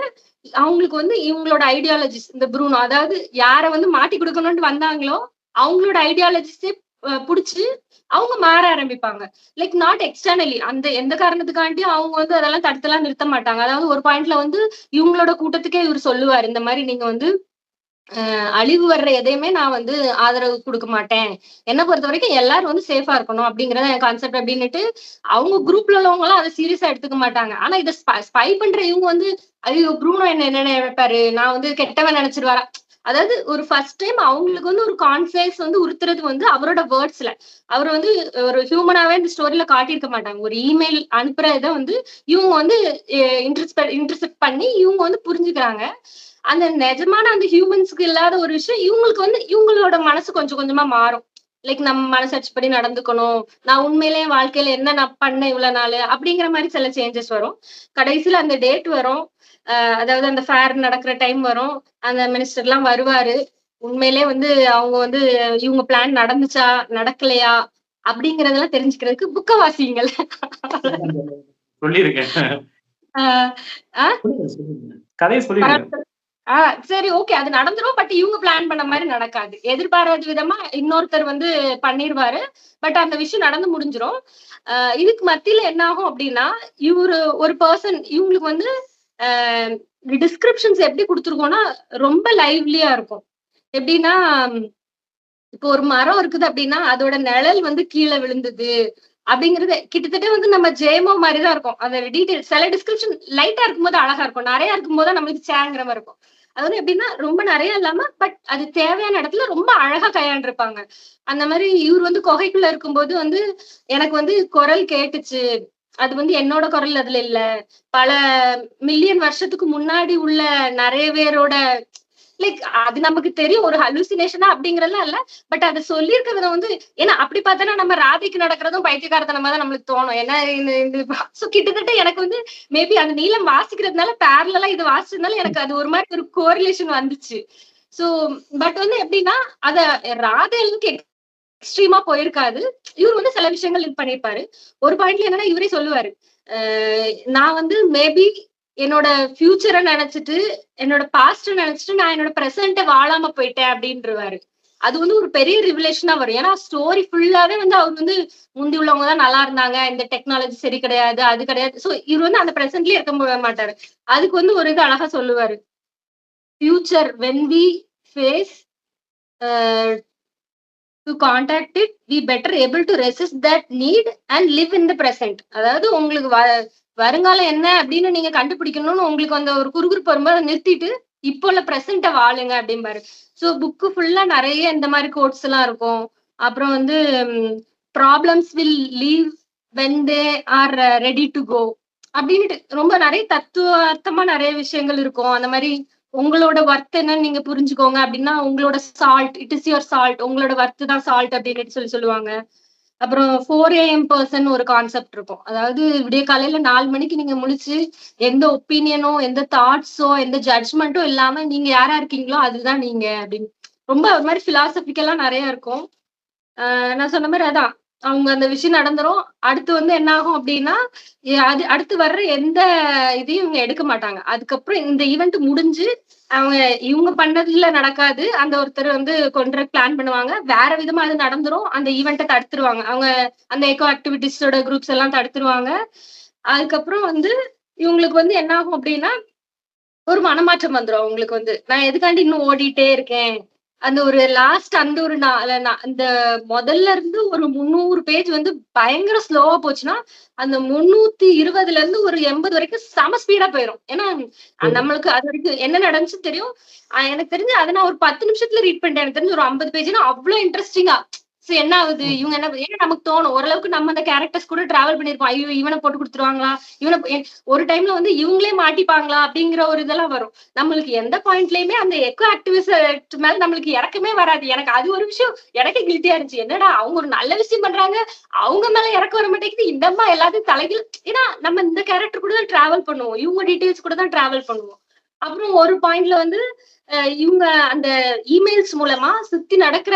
அவங்களுக்கு வந்து இவங்களோட ஐடியாலஜிஸ் இந்த ப்ரூனோ, அதாவது யார வந்து மாட்டி கொடுக்கணும்னு வந்தாங்களோ அவங்களோட ஐடியாலஜிஸே புடிச்சு அவங்க மாற ஆரம்பிப்பாங்க. லைக் நாட் எக்ஸ்டர்னலி அந்த எந்த காரணத்துக்காண்டியும் அவங்க வந்து அதெல்லாம் தடுத்தெல்லாம் நிறுத்த மாட்டாங்க. அதாவது ஒரு பாயிண்ட்ல வந்து இவங்களோட கூட்டத்துக்கே இவர் சொல்லுவாரு, இந்த மாதிரி நீங்க வந்து அழிவு வர்ற எதையுமே நான் வந்து ஆதரவு கொடுக்க மாட்டேன். என்ன பொறுத்த வரைக்கும் எல்லாரும் வந்து சேஃபா இருக்கணும் அப்படிங்கறத என் கான்செப்ட் அப்படின்னுட்டு அவங்க குரூப்ல உள்ளவங்க எல்லாம் அதை சீரியஸா எடுத்துக்க மாட்டாங்க. ஆனா இதை ஸ்பை பண்ற இவங்க வந்து ஐயோ ப்ரூனோ என்ன நினைப்பாரு, நான் வந்து கெட்டவன் நினைச்சிருவாரா. அதாவது ஒரு ஃபர்ஸ்ட் டைம் அவங்களுக்கு வந்து ஒரு கான்ஃபிடன்ஸ் வந்து உறுத்துறது வந்து அவரோட வேர்ட்ஸ்ல. அவர் வந்து ஒரு ஹியூமனாவே இந்த ஸ்டோரியில காட்டியிருக்க மாட்டாங்க. ஒரு இமெயில் அனுப்புறத வந்து இவங்க வந்து இன்டர்செப்ட் பண்ணி இவங்க வந்து புரிஞ்சுக்கிறாங்க. அந்த நிஜமான அந்த ஹியூமன்ஸ்க்கு இல்லாத ஒரு விஷயம் இவங்களுக்கு வந்து இவங்களோட மனசு கொஞ்சம் கொஞ்சமா மாறும். லைக் நம்ம மனசாட்சி படி நடந்துக்கணும், நான் உண்மையிலேயே வாழ்க்கையில என்ன நான் பண்ணேன் இவ்வளவு நாள் அப்படிங்கிற மாதிரி சில சேஞ்சஸ் வரும். கடைசியில அந்த டேட் வரும். அதாவது அந்த ஃபேர் நடக்கிற டைம் வரும். அந்த மினிஸ்டர் எல்லாம் வருவாரு. உண்மையிலே வந்து அவங்க வந்து இவங்க பிளான் நடந்துச்சா நடக்கலையா அப்படிங்கறதெல்லாம் தெரிஞ்சுக்கிறதுக்கு புக்க வாசிங்கள். சொல்லியிருக்கேன். கதையை சொல்லிருக்கேன். சரி, ஓகே, அது நடந்துரும். பட் இவங்க பிளான் பண்ண மாதிரி நடக்காது. எதிர்பாராத விதமா இன்னொருத்தர் வந்து பண்ணிருவாரு. பட் அந்த விஷயம் நடந்து முடிஞ்சிரும். இதுக்கு மத்தியில என்ன ஆகும் அப்படின்னா, இவரு ஒரு பர்சன் இவங்களுக்கு வந்து டிஸ்கிரிப்ஷன்ஸ் எப்படி கொடுத்துருக்கோம்னா ரொம்ப லைவ்லியா இருக்கும். எப்படின்னா, இப்போ ஒரு மரம் இருக்குது அப்படின்னா அதோட நிழல் வந்து கீழே விழுந்தது அப்படிங்கறது கிட்டத்தட்ட வந்து நம்ம ஜேமோ மாதிரிதான் இருக்கும். அந்த டீடைல் சில டிஸ்கிரிப்ஷன் லைட்டா இருக்கும்போது அழகா இருக்கும், நிறைய இருக்கும்போது நம்மளுக்கு சேங்கிற மாதிரி இருக்கும். அது வந்து எப்படின்னா ரொம்ப நிறைய இல்லாம பட் அது தேவையான இடத்துல ரொம்ப அழகா கையாண்டிருப்பாங்க. அந்த மாதிரி இவர் வந்து குகைக்குள்ள இருக்கும்போது வந்து எனக்கு வந்து குரல் கேட்டுச்சு. அது வந்து என்னோட குரல் அதுல இல்ல, பல மில்லியன் வருஷத்துக்கு முன்னாடி உள்ள நிறைய பேரோட. லைக் அது நமக்கு தெரியும் ஒரு ஹலூசினேஷனா அப்படிங்கறதுலாம் இல்ல. பட் அதை சொல்லியிருக்க விதம் வந்து ஏன்னா அப்படி பார்த்தோன்னா நம்ம ராதைக்கு நடக்கிறதும் பைத்தியக்காரத்தனமா தான் நம்மளுக்கு தோணும். ஏன்னா கிட்டத்தட்ட எனக்கு வந்து மேபி அந்த நீளம் வாசிக்கிறதுனால பேரலா இது வாசிச்சதுனால எனக்கு அது ஒரு மாதிரி ஒரு கோரிலேஷன் வந்துச்சு. சோ பட் வந்து எப்படின்னா அத ராதைக்கு எக்ஸ்ட்ரீமா போயிருக்காது. இவர் வந்து சில விஷயங்கள் இது பண்ணிருப்பாரு. ஒரு பாயிண்ட்ல என்னன்னா இவரே சொல்லுவாரு, நான் வந்து மேபி என்னோட ஃபியூச்சரை நினைச்சிட்டு என்னோட பாஸ்ட நினைச்சிட்டு நான் என்னோட பிரசன்ட வாழாம போயிட்டேன் அப்படின்றவாரு. அது வந்து ஒரு பெரிய ரிவலேஷனா வரும். ஏன்னா ஸ்டோரி ஃபுல்லாவே வந்து அவர் வந்து முந்தி உள்ளவங்க தான் நல்லா இருந்தாங்க, இந்த டெக்னாலஜி சரி கிடையாது, அது கிடையாது. சோ இவர் வந்து அந்த பிரசன்ட்லயே இருக்க மாட்டாரு. அதுக்கு வந்து ஒரு இது அழகா சொல்லுவாரு, future when we face to contact it, we better able to resist that need and live in the present. அதாவது உங்களுக்கு வருங்காலம் என்ன அப்படின்னு நீங்க கண்டுபிடிக்கணும்னு உங்களுக்கு அந்த ஒரு குறுகுறுப்பு வரும்போது நிறுத்திட்டு இப்போ உள்ள பிரசன்ட வாழுங்க அப்படிம்பாரு. சோ புக்கு ஃபுல்லா நிறைய இந்த மாதிரி கோட்ஸ் எல்லாம் இருக்கும். அப்புறம் வந்து problems will leave when they are ready to go அப்படின்னுட்டு ரொம்ப நிறைய தத்துவார்த்தமா நிறைய விஷயங்கள் இருக்கும். அந்த மாதிரி உங்களோட ஒர்த் என்னன்னு நீங்க புரிஞ்சுக்கோங்க அப்படின்னா உங்களோட salt, it is your salt, உங்களோட ஒர்த் தான் சால்ட் அப்படின்னு சொல்லுவாங்க. அப்புறம் 4 AM பர்சன் ஒரு கான்செப்ட் இருக்கும். அதாவது விடிய காலையில 4 மணிக்கு நீங்க முழிச்சு எந்த ஒப்பீனியனோ எந்த தாட்ஸோ எந்த ஜட்ஜ்மெண்ட்டோ இல்லாம நீங்க யாரா இருக்கீங்களோ அதுதான் நீங்க அப்படின்னு ரொம்ப ஒரு மாதிரி பிலாசபிக்கலா நிறைய இருக்கும். நான் சொன்ன மாதிரி அதான் அவங்க அந்த விஷயம் நடந்துரும். அடுத்து வந்து என்ன ஆகும் அப்படின்னா அது அடுத்து வர்ற எந்த இதையும் இவங்க எடுக்க மாட்டாங்க. அதுக்கப்புறம் இந்த ஈவெண்ட் முடிஞ்சு அவங்க இவங்க பண்ணதுல நடக்காது. அந்த ஒருத்தர் வந்து கொன்ற பிளான் பண்ணுவாங்க, வேற விதமா அது நடந்துரும். அந்த ஈவெண்ட்டை தடுத்துருவாங்க அவங்க. அந்த எக்கோ ஆக்டிவிட்டிஸோட குரூப்ஸ் எல்லாம் தடுத்துருவாங்க. அதுக்கப்புறம் வந்து இவங்களுக்கு வந்து என்ன ஆகும் அப்படின்னா ஒரு மனமாற்றம் வந்துரும். அவங்களுக்கு வந்து நான் எதுக்காண்டி இன்னும் ஓடிட்டே இருக்கேன், அந்த ஒரு லாஸ்ட் அந்த ஒரு அந்த முதல்ல இருந்து ஒரு 300 பேஜ் வந்து பயங்கர ஸ்லோவா போச்சுன்னா, அந்த 320ல இருந்து ஒரு 80 வரைக்கும் செம ஸ்பீடா போயிரும். ஏன்னா, நம்மளுக்கு அதுவரைக்கும் என்ன நடந்துச்சுன்னு தெரியும். எனக்கு தெரிஞ்சு அத நான் ஒரு 10 நிமிஷத்துல ரீட் பண்ணிட்டேன். எனக்கு தெரிஞ்சு ஒரு 50 பேஜ்னா அவ்ளோ இன்ட்ரஸ்டிங்கா. சோ என்ன ஆகுது? இவங்க என்ன ஏன்னா நமக்கு தோணும். ஓரளவுக்கு நம்ம அந்த கேரக்டர்ஸ் கூட டிராவல் பண்ணியிருப்போம். ஐயோ! இவன போட்டு குடுத்துருவாங்களா? இவன ஒரு டைம்ல வந்து இவங்களே மாட்டிப்பாங்களா? அப்படிங்கிற ஒரு இதெல்லாம் வரும். நம்மளுக்கு எந்த பாயிண்ட்லயுமே அந்த எக்கோ ஆக்டிவிஸ்ட் மேல நம்மளுக்கு இறக்கமே வராது. எனக்கு அது ஒரு விஷயம் எனக்கே கில்ட்டியா இருந்துச்சு. என்னடா அவங்க ஒரு நல்ல விஷயம் பண்றாங்க. அவங்க மேல இறக்கம் வர மாட்டேங்குது. இந்த அம்மா எல்லாத்தையும் தலைகீழ் ஏன்னா நம்ம இந்த கேரக்டர் கூட தான் டிராவல் பண்ணுவோம். இவங்க டீடைல்ஸ் கூட தான் டிராவல் பண்ணுவோம். அப்புறம் ஒரு பாயிண்ட்ல வந்து இவங்க அந்த இமெயில்ஸ் மூலமா சுத்தி நடக்கிற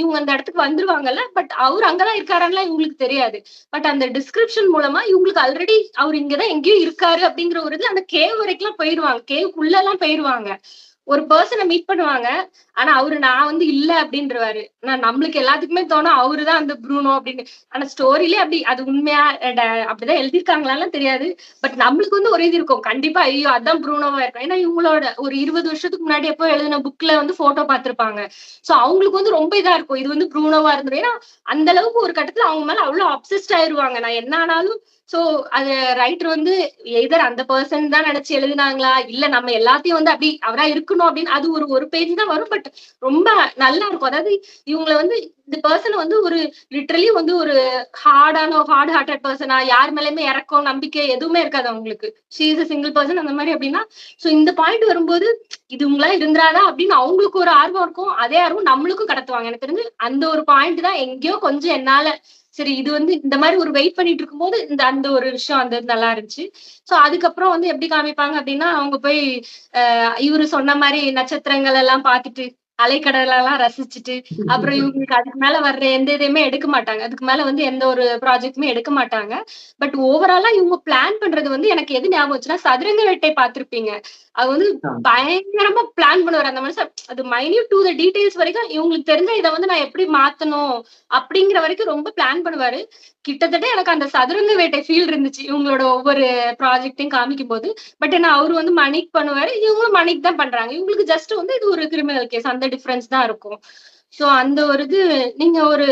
இவங்க அந்த இடத்துக்கு வந்துருவாங்கல்ல. பட் அவரு அங்கதான் இருக்காரான்லாம் இவங்களுக்கு தெரியாது. பட் அந்த டிஸ்கிரிப்ஷன் மூலமா இவங்களுக்கு ஆல்ரெடி அவரு இங்கதான் எங்கேயோ இருக்காரு அப்படிங்கிற ஒரு இது அந்த கேவ் வரைக்கும்லாம் போயிருவாங்க. கேவ்க்குள்ள எல்லாம் போயிருவாங்க. ஒரு பெர்சன மீட் பண்ணுவாங்க. ஆனா அவரு நான் வந்து இல்ல அப்படின்றுவாரு. நம்மளுக்கு எல்லாத்துக்குமே தோணும் அவருதான் அந்த ப்ரூனோ அப்படின்னு. ஆனா ஸ்டோரியிலே அப்படி அது உண்மையா அப்படிதான் எழுதியிருக்காங்களான்லாம் தெரியாது. பட் நம்மளுக்கு வந்து ஒரு இது இருக்கும். கண்டிப்பா ஐயோ! அதான் ப்ரூனோவா இருக்கும். ஏன்னா இவங்களோட ஒரு 20 வருஷத்துக்கு முன்னாடி எப்போ எழுதின புக்ல வந்து ஃபோட்டோ பார்த்திருப்பாங்க. சோ அவங்களுக்கு வந்து ரொம்ப இதா இருக்கும். இது வந்து ப்ரூனோவா இருந்துரும். ஏன்னா அந்த அளவுக்கு ஒரு கட்டத்துல அவங்க மேல அவ்வளவு அப்சஸ்ட் ஆயிருவாங்க. நான் என்ன ஆனாலும் சோ அது ரைட்டர் வந்து எய்தர் அந்த பெர்சன் தான் நினைச்சு எழுதினாங்களா, இல்ல நம்ம எல்லாத்தையும் வந்து அப்படி அவரா இருக்கணும் அப்படின்னு அது ஒரு ஒரு பேஜ் தான் வரும். பட் ரொம்ப நல்லா இருக்கும். அதாவது இவங்கள வந்து இந்த பெர்சன் வந்து ஒரு லிட்டரலி வந்து ஒரு ஹார்ட் ஹார்ட்டட் பெர்சனா யார் மேலயுமே இறக்கம், நம்பிக்கை எதுவுமே இருக்காது அவங்களுக்கு. She is a single person அந்த மாதிரி அப்படின்னா, சோ இந்த பாயிண்ட் வரும்போது இது உங்களா இருந்துராதா அப்படின்னு அவங்களுக்கு ஒரு ஆர்வம் இருக்கும். அதே ஆர்வம் நம்மளுக்கும் கடத்துவாங்க. எனக்கு தெரிஞ்சு அந்த ஒரு பாயிண்ட் தான் எங்கேயோ கொஞ்சம் என்னால சரி இது வந்து இந்த மாதிரி ஒரு வெயிட் பண்ணிட்டு இருக்கும்போது அந்த ஒரு விஷயம் அந்த நல்லா இருந்துச்சு. சோ அதுக்கப்புறம் வந்து எப்படி காமிப்பாங்க அப்படின்னா அவங்க போய் இவரு சொன்ன மாதிரி நட்சத்திரங்கள் எல்லாம் பார்த்துட்டு அலைக்கடல் எல்லாம் ரசிச்சுட்டு அப்புறம் இவங்களுக்கு அதுக்கு மேல வர்ற எந்த இதையுமே எடுக்க மாட்டாங்க. அதுக்கு மேல வந்து எந்த ஒரு ப்ராஜெக்ட்டுமே எடுக்க மாட்டாங்க. பட் ஓவராலா இவங்க பிளான் பண்றது வந்து எனக்கு எது ஞாபகம் வச்சுன்னா சதுரங்க வேட்டை பார்த்திருப்பீங்க. அது வந்து பயங்கரமா பிளான் பண்ணுவாரு அந்த மனுஷன். அது மைன்யூட் டு த டீடைல்ஸ் வரைக்கும் இவங்களுக்கு தெரிஞ்ச இதை வந்து நான் எப்படி மாத்தணும் அப்படிங்கிற வரைக்கும் ரொம்ப பிளான் பண்ணுவாரு. கிட்டத்தட்ட எனக்கு அந்த சதுரங்க வேட்டை ஃபீல் இருந்துச்சு. இவங்களோட ஒவ்வொரு ப்ராஜெக்ட்டையும் காமிக்கும் போது. பட் ஏன்னா அவரு வந்து மணிக்கு பண்ணுவாரு. இவங்களும் மணிக்கு தான் பண்றாங்க. இவங்களுக்கு ஜஸ்ட் வந்து இது ஒரு கிரிமினல் கேஸ் அந்த டிஃபரன்ஸ் தான் இருக்கும். சோ அந்த ஒரு இது நீங்க ஒரு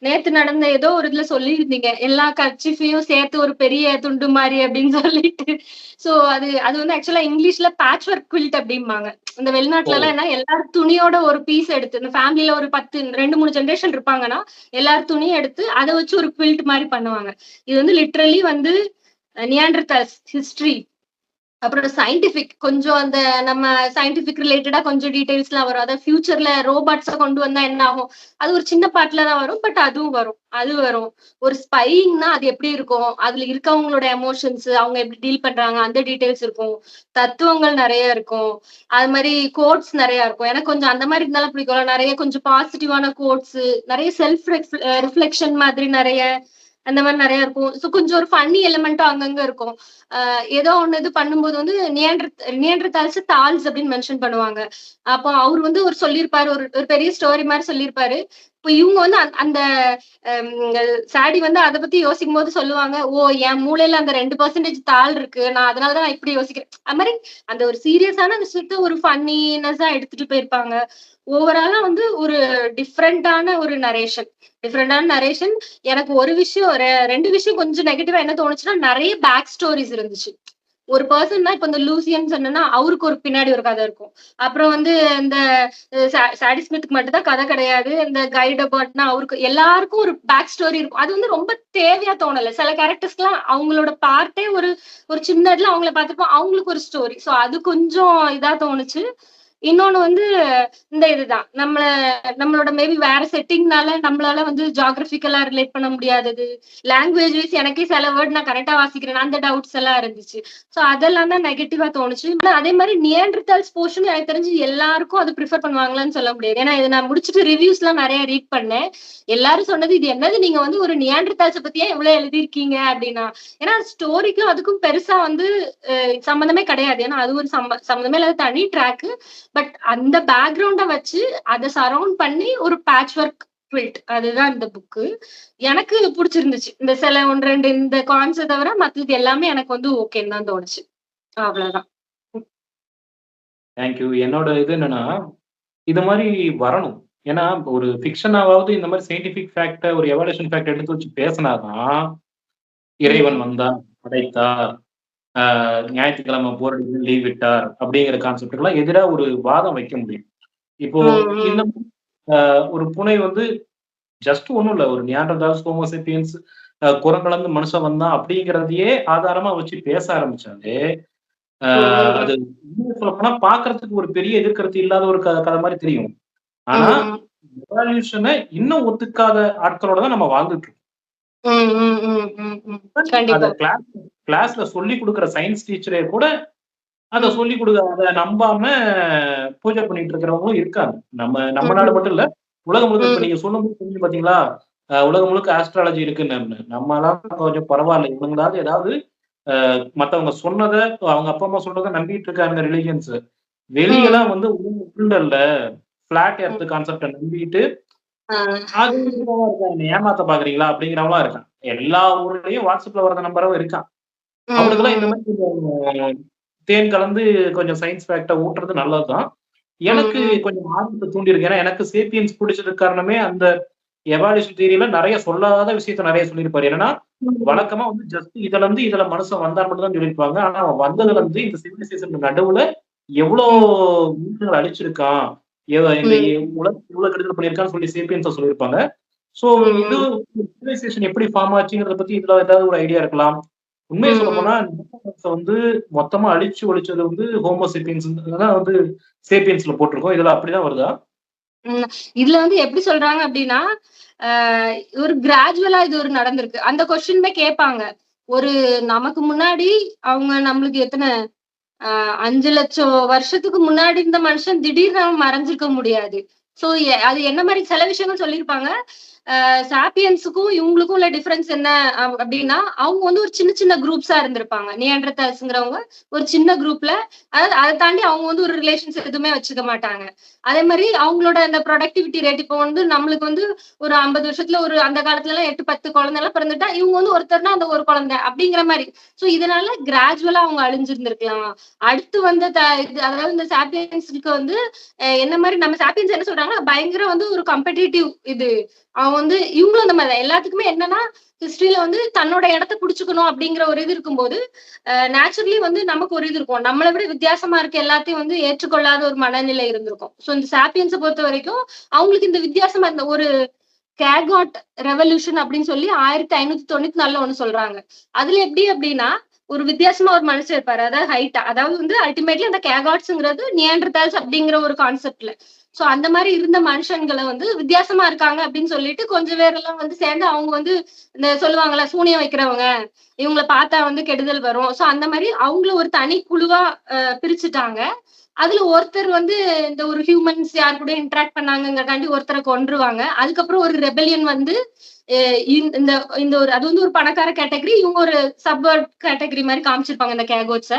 நேத்து நடந்த ஏதோ ஒரு இதுல சொல்லியிருந்தீங்க. எல்லா கர்ச்சீஃபையும் சேர்த்து ஒரு பெரிய துண்டு மாரி அப்படின்னு சொல்லிட்டு. சோ அது அது வந்து ஆக்சுவலா இங்கிலீஷ்ல பேட்ச் ஒர்க் குயில்ட் அப்படிம்பாங்க. இந்த வெளிநாட்டுல எல்லாம் என்ன எல்லாரும் துணியோட ஒரு பீஸ் எடுத்து இந்த ஃபேமிலில ஒரு 10 2, 3 ஜெனரேஷன் இருப்பாங்கன்னா, எல்லாரும் துணிய எடுத்து அத வச்சு ஒரு குயில்ட் மாரி பண்ணுவாங்க. இது வந்து லிட்டரலி வந்து நியாண்டர்தால்ஸ் ஹிஸ்டரி அப்புறம் சயின்டிபிக் கொஞ்சம் அந்த நம்ம சயின்டிபிக் ரிலேட்டடா கொஞ்சம் டீடைல்ஸ்லாம் வரும். அதாவது ஃபியூச்சர்ல ரோபோட்ஸ கொண்டு வந்தா என்ன ஆகும்? அது ஒரு சின்ன பார்ட்ல தான் வரும். பட் அதுவும் வரும். அது வரும். ஒரு ஸ்பையிங்னா அது எப்படி இருக்கும்? அதுல இருக்கவங்களோட எமோஷன்ஸ் அவங்க எப்படி டீல் பண்றாங்க? அந்த டீடைல்ஸ் இருக்கும். தத்துவங்கள் நெறைய இருக்கும். அது மாரி கோட்ஸ் நெறைய இருக்கும். எனக்கு கொஞ்சம் அந்த மாரி இருந்தாலும் பிடிக்கும். நெறைய கொஞ்சம் பாசிட்டிவான கோட்ஸ், நெறைய செல்ஃப் ரிஃப்ளெக்ஷன் மாதிரி நெறைய அந்த மாரி நெறைய இருக்கும். சோ கொஞ்சம் ஒரு ஃபன்னி எலிமெண்ட்டும் அங்கங்க இருக்கும். ஏதோ ஒண்ணு இது பண்ணும்போது வந்து நியண்டர்தால்ஸ் தால்ஸ் அப்படின்னு மென்ஷன் பண்ணுவாங்க. அப்போ அவரு வந்து ஒரு சொல்லியிருப்பாரு. ஒரு ஒரு பெரிய ஸ்டோரி மாரி சொல்லியிருப்பாரு. இப்ப இவங்க வந்து அந்த சாடி வந்து அத பத்தி யோசிக்கும்போது சொல்லுவாங்க. "ஓ! என் மூளையில அந்த 2% தாள் இருக்கு. நான் அதனால தான் நான் இப்படி யோசிக்கிறேன்." அது மாரி அந்த ஒரு சீரியஸான விஷயத்த ஒரு ஃபன்னினஸா எடுத்துட்டு போயிருப்பாங்க. ஓவராலா வந்து ஒரு டிஃபரண்டான ஒரு நரேஷன். டிஃபரண்டான நரேஷன் எனக்கு ஒரு விஷயம் 2 விஷயம் கொஞ்சம் நெகட்டிவா என்ன தோணுச்சுன்னா, நெறைய பேக் ஸ்டோரீஸ் இருந்துச்சு. ஒரு பெர்சன் தான் இப்ப இந்த லூசியன்னு சொன்னேன்னா, அவருக்கு ஒரு பின்னாடி ஒரு கதை இருக்கும். அப்புறம் வந்து இந்த சாடி ஸ்மித்துக்கு மட்டும் தான் கதை கிடையாது. இந்த கைட் அபார்ட்னா அவருக்கு எல்லாருக்கும் ஒரு பேக் ஸ்டோரி இருக்கும். அது வந்து ரொம்ப தேவையா தோணல. சில கேரக்டர்ஸ்க்குலாம் அவங்களோட பார்ட்டே ஒரு ஒரு சின்ன இதுல அவங்கள பார்த்துப்போம். அவங்களுக்கு ஒரு ஸ்டோரி. சோ அது கொஞ்சம் இதா தோணுச்சு. இன்னொன்னு வந்து இந்த இதுதான். நம்மளோட மேபி வேற செட்டிங்னால நம்மளால வந்து ஜியோகிராபிக்கலா ரிலேட் பண்ண முடியாதது. லாங்குவேஜ் வைஸ் எனக்கே சில வேர்ட் நான் கரெக்ட்டா வாசிக்கிறேன். அந்த டவுட்ஸ் எல்லாம் இருந்துச்சு. சோ அதெல்லாம் தான் நெகட்டிவா தோணுச்சு. ஆனா அதே மாரி நியண்டர்தால்ஸ் போர்ஷன் எனக்கு தெரிஞ்சு எல்லாருக்கும் அது பிரிஃபர் பண்ணுவாங்களான்னு சொல்ல முடியாது. ஏன்னா இத நான் முடிச்சுட்டு ரிவ்யூஸ்லாம் நெறைய ரீட் பண்ணேன். எல்லாரும் சொன்னது இது என்னது நீங்க வந்து ஒரு நியாண்டர்தால்ஸ பத்தியே இவ்ளோ எழுதியிருக்கீங்க அப்டின்னா. ஏன்னா ஸ்டோரிக்கும் அதுக்கும் பெருசா வந்து சம்மந்தமே கிடையாது. ஏன்னா அது ஒரு சம்மந்தமே இல்லாத தனி ட்ராக். பட் அந்த பேக்கிரவுண்ட வச்சு அத சரவுண்ட் பண்ணி ஒரு பேட்ச் ஒர்க் குவில்ட் அதுதான் இந்த புக்கு. எனக்கு புடிச்சிருந்துச்சு. இந்த சில 1, 2 இந்த கான்ஸ தவிர மத்தது எல்லாமே எனக்கு வந்து ஓகேன்னு தான் தோணுச்சு. அவ்வளவுதான். Thank you. என்னோட இது என்னன்னா இது மாரி வரணும். ஏன்னா, ஒரு ஃபிக்ஷனாவாவது இந்த மாரி சயின்டிஃபிக் ஃபேக்ட்ட ஒரு எவல்யூஷன் ஃபேக்ட் எடுத்து வச்சு பேசினா தான், இறைவன் ம். வந்தார், படைத்தார், ஞாயிற்றுக்கிழமை போர் அடிக்குதுன்னு லீவ் விட்டார், அப்படிங்கிற கான்செப்ட்க்குலாம் எதிரா ஒரு வாதம் வைக்க முடியும். இப்போ ம். இந்த ம். ஒரு பூனை வந்து ஜஸ்ட் ஒண்ணும் இல்ல. ஒரு நியாண்டர்தால்ஸ், ஹோமோ சேப்பியன்ஸ் குரங்கிலிருந்து மனுஷன் வந்தான் அப்படிங்கிறதையே ஆதாரமா வச்சு பேச ஆரம்பிச்சாலே, அ ம். அது இன்னும் சொல்லப்போனா பார்க்கறதுக்கு ஒரு பெரிய எதிர்க்கருத்து இல்லாத ஒரு கதை மாரி தெரியும். ஆனா, ம். எவால்யூஷன இன்னும் ஒத்துக்காத ஆட்களோட தான் நம்ம வாழ்ந்துட்டு இருக்கோம். ம். ம். ம். ம். ம். அத கண்டிப்பா. கிளாஸ்ல சொல்லிக் குடுக்குற சயன்ஸ் டீச்சரே கூட அத ம். சொல்லிக் அத நம்பாம பூஜை பண்ணிட்டு இருக்கிறவங்களும் இருக்காங்க. நம்ம நம்ம நாடு ம். மட்டும் இல்ல. உலகம் முழுக்க இப்ப ம். நீங்க சொல்லும்போது தெரியுது பார்த்தீங்களா? உலகம் முழுக்க ஆஸ்ட்ராலஜி இருக்குன்னு. நம்மலாம் கொஞ்சம் பரவால்ல. இவங்களாவது ஏதாவது மத்தவங்க சொன்னத, அவங்க அப்பா, அம்மா சொல்றத நம்பிட்டு இருக்காங்க ரிலிஜியன்ஸ். வெளியலாம் ம். வந்து உலகம் ஃபுல் இல்ல. ஃப்ளாட் எர்த் ம். கான்செப்ட்ட நம்பிட்டு, ஆ. அது இருக்காங்க. என்ன ஏமாத்த பார்க்குறீங்களா? அப்படிங்கிறவங்கலாம் இருக்கான். எல்லா ஊர்லயும் WhatsAppல வரத நம்புறவன் இருக்கான். ம். அவனுக்கெல்லாம் இந்த ம். மாரி கொஞ்சம் தேன் கலந்து கொஞ்சம் சயன்ஸ் ஃபேக்ட்ட ஊட்டுறது நல்லது தான். ம். எனக்கு ம். கொஞ்சம் ஆர்வத்த தூண்டியிருக்கு. ஏன்னா, எனக்கு சேப்பியன்ஸ் புடிச்சதுக்கு காரணமே அந்த எவால்யூஷன் தியரில நெறைய சொல்லாத விஷயத்த நெறைய சொல்லியிருப்பாரு. என்னன்னா, ம். வழக்கமா வந்து ஜஸ்ட் இதுலருந்து இதுல மனுஷன் வந்தான்னு மட்டும் தான் சொல்லியிருப்பாங்க. ஆனா, அவன் ம். வந்ததுலருந்து இந்த சிவிலைசேஷனுக்கு நடுவுல எவ்ளோ ம். உயிரினங்கள அழிச்சிருக்கான். இந்த ம். உலகத்த எவ்ளோ கெடுதல் பண்ணியிருக்கான்னு சொல்லி சேப்பியன்ஸ சொல்லியிருப்பாங்க. ஸோ, இது ம். சிவிலைசேஷன் எப்படி ஃபார்ம் ஆச்சுங்கிறத பத்தி இதுல ஏதாவது ஒரு ஐடியா இருக்கலாம். உண்மைய ம். சொல்லப்போனா, வந்து மொத்தமா அழிச்சு ஒழிச்சது வந்து ஹோமோ சேப்பியன்ஸ் தான் வந்து சேப்பியன்ஸ்ல போட்டிருக்கோம். இதுல அப்படிதான் வருதா? ம். இதுல வந்து எப்படி சொல்றாங்க அப்டின்னா, அ ஒரு கிராஜுவலா இது ஒரு நடந்திருக்கு. அந்த கொஸ்டினுமே கேட்பாங்க. ஒரு நமக்கு முன்னாடி அவங்க நம்மளுக்கு எத்தன 5,00,000 வருஷத்துக்கு முன்னாடி இருந்த மனுஷன் திடீர்னு அவன் மறைஞ்சிருக்க முடியாது. சோ அது என்ன மாரி சில விஷயங்கள் சொல்லியிருப்பாங்க. சாப்பியன்ஸுக்கும் இவங்களுக்கும் உள்ள டிஃபரன்ஸ் என்ன அப்டின்னா, அவங்க வந்து ஒரு சின்ன சின்ன குரூப்ஸா இருந்திருப்பாங்க. நியாண்டர்தால்ஸ்ங்கிறவங்க ஒரு சின்ன குரூப்ல அதாவது அத தாண்டி அவங்க வந்து ஒரு ரிலேஷன்ஸ் எதுவுமே வச்சுக்க மாட்டாங்க. அதே மாரி அவங்களோட அந்த புரொடக்டிவிட்டி ரேட் இப்போ வந்து நம்மளுக்கு வந்து ஒரு 50 வருஷத்துல ஒரு அந்த காலத்துலலாம் 8, 10 குழந்தைலாம் பிறந்துட்டா, இவங்க வந்து ஒருத்தர்னா அந்த ஒரு குழந்தை அப்படிங்கிற மாரி. சோ இதனால கிராஜுவலா அவங்க அழிஞ்சிருந்திருக்கலாம். அடுத்து வந்த இது அதாவது இந்த சாப்பியன்ஸ்க்கு வந்து என்ன மாரி நம்ம சாப்பியன்ஸ் என்ன சொல்றாங்கன்னா, பயங்கர வந்து ஒரு காம்படிட்டிவ் இது. அவன் வந்து இவங்களும் அந்த மாரி தான். எல்லாத்துக்குமே என்னன்னா, ஹிஸ்டரியில வந்து தன்னோட இடத்த புடிச்சுக்கணும் அப்படிங்கிற ஒரு இது இருக்கும்போது, நேச்சுரலி வந்து நமக்கு ஒரு இது இருக்கும். நம்மள விட வித்தியாசமா இருக்க எல்லாத்தையும் வந்து ஏற்றுக்கொள்ளாத ஒரு மனநிலை இருந்திருக்கும். சோ இந்த சாப்பியன்ஸ பொறுத்தவரைக்கும், அவங்களுக்கு இந்த வித்தியாசமா இருந்த ஒரு கேகாட் ரெவல்யூஷன் அப்படின்னு சொல்லி 1594ல ஒண்ணு சொல்றாங்க. அதுல எப்படி அப்படின்னா, ஒரு வித்தியாசமா ஒரு மனுஷன் இருப்பாரு. அதாவது ஹைட்டா. அதாவது வந்து அல்டிமேட்லி அந்த கேகாட்ஸ்ங்கிறது நியாண்டர்தால்ஸ் அப்படிங்கிற ஒரு கான்செப்ட்ல. சோ அந்த மாரி இருந்த மனுஷங்கள வந்து வித்தியாசமா இருக்காங்க அப்படின்னு சொல்லிட்டு கொஞ்சம் பேரெல்லாம் வந்து சேர்ந்து அவங்க வந்து இந்த சொல்லுவாங்கல்ல, சூனியம் வைக்கிறவங்க, இவங்கள பார்த்தா வந்து கெடுதல் வரும். சோ அந்த மாரி அவங்கள ஒரு தனி குழுவா பிரிச்சுட்டாங்க. அதுல ஒருத்தர் வந்து இந்த ஒரு ஹியூமன்ஸ் யார் கூட இன்டராக்ட் பண்ணாங்கங்கறக்காண்டி ஒருத்தர கொன்றுவாங்க. அதுக்கப்புறம் ஒரு ரெபெல்லியன் வந்து எ இந்த இந்த ஒரு அது வந்து ஒரு பணக்கார கேட்டகரி. இவங்க ஒரு சப்பர்ட் கேட்டகரி மாரி காமிச்சிருப்பாங்க இந்த கேகோட்ஸ.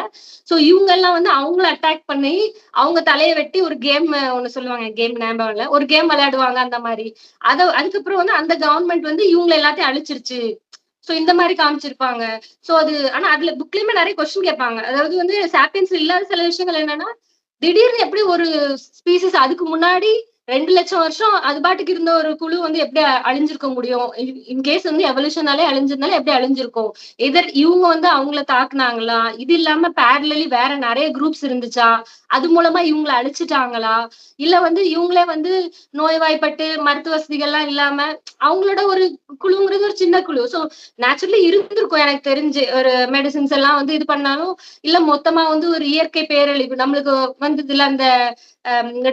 சோ இவங்கலாம் வந்து அவங்கள அட்டாக் பண்ணி, அவங்க தலைய வெட்டி ஒரு கேம் ஒண்ணு சொல்லுவாங்க. கேம் ஞாபகம் இல்ல. ஒரு கேம் விளையாடுவாங்க அந்த மாரி. அதுக்கப்புறம் வந்து அந்த கவர்ன்மெண்ட் வந்து இவங்கள எல்லாத்தையும் அழிச்சிருச்சு. சோ இந்த மாரி காமிச்சிருப்பாங்க. சோ அது ஆனா அதுல புக்லயுமே நெறைய கொஸ்டின் கேட்பாங்க. அதாவது வந்து சாப்பியன்ஸ்ல இல்லாத சில விஷயங்கள் என்னன்னா, திடீர்னு எப்படி ஒரு ஸ்பீசிஸ் அதுக்கு முன்னாடி 2,00,000 வருஷம் அது பாட்டுக்கு இருந்த ஒரு குழு வந்து எப்படி அழிஞ்சிருக்க முடியும்? இன்கேஸ் வந்து எவல்யூஷனாலே அழிஞ்சிருந்தாலும் எப்படி அழிஞ்சிருக்கும்? எதர் இவங்க வந்து அவங்கள தாக்குனாங்களா? இது இல்லாம பேரலலி வேற நெறைய குரூப்ஸ் இருந்துச்சா? அது மூலமா இவங்கள அழிச்சுட்டாங்களா? இல்ல வந்து இவங்களே வந்து நோய்வாய்ப்பட்டு மருத்துவ வசதிகள்லாம் இல்லாம அவங்களோட ஒரு குழுங்கிறது ஒரு சின்ன குழு. சோ நேச்சுரலி இருந்திருக்கும் எனக்கு தெரிஞ்சு. ஒரு மெடிசின்ஸ் எல்லாம் வந்து இது பண்ணாலும், இல்ல மொத்தமா வந்து ஒரு இயற்கை பேரழிவு நம்மளுக்கு வந்ததுல அந்த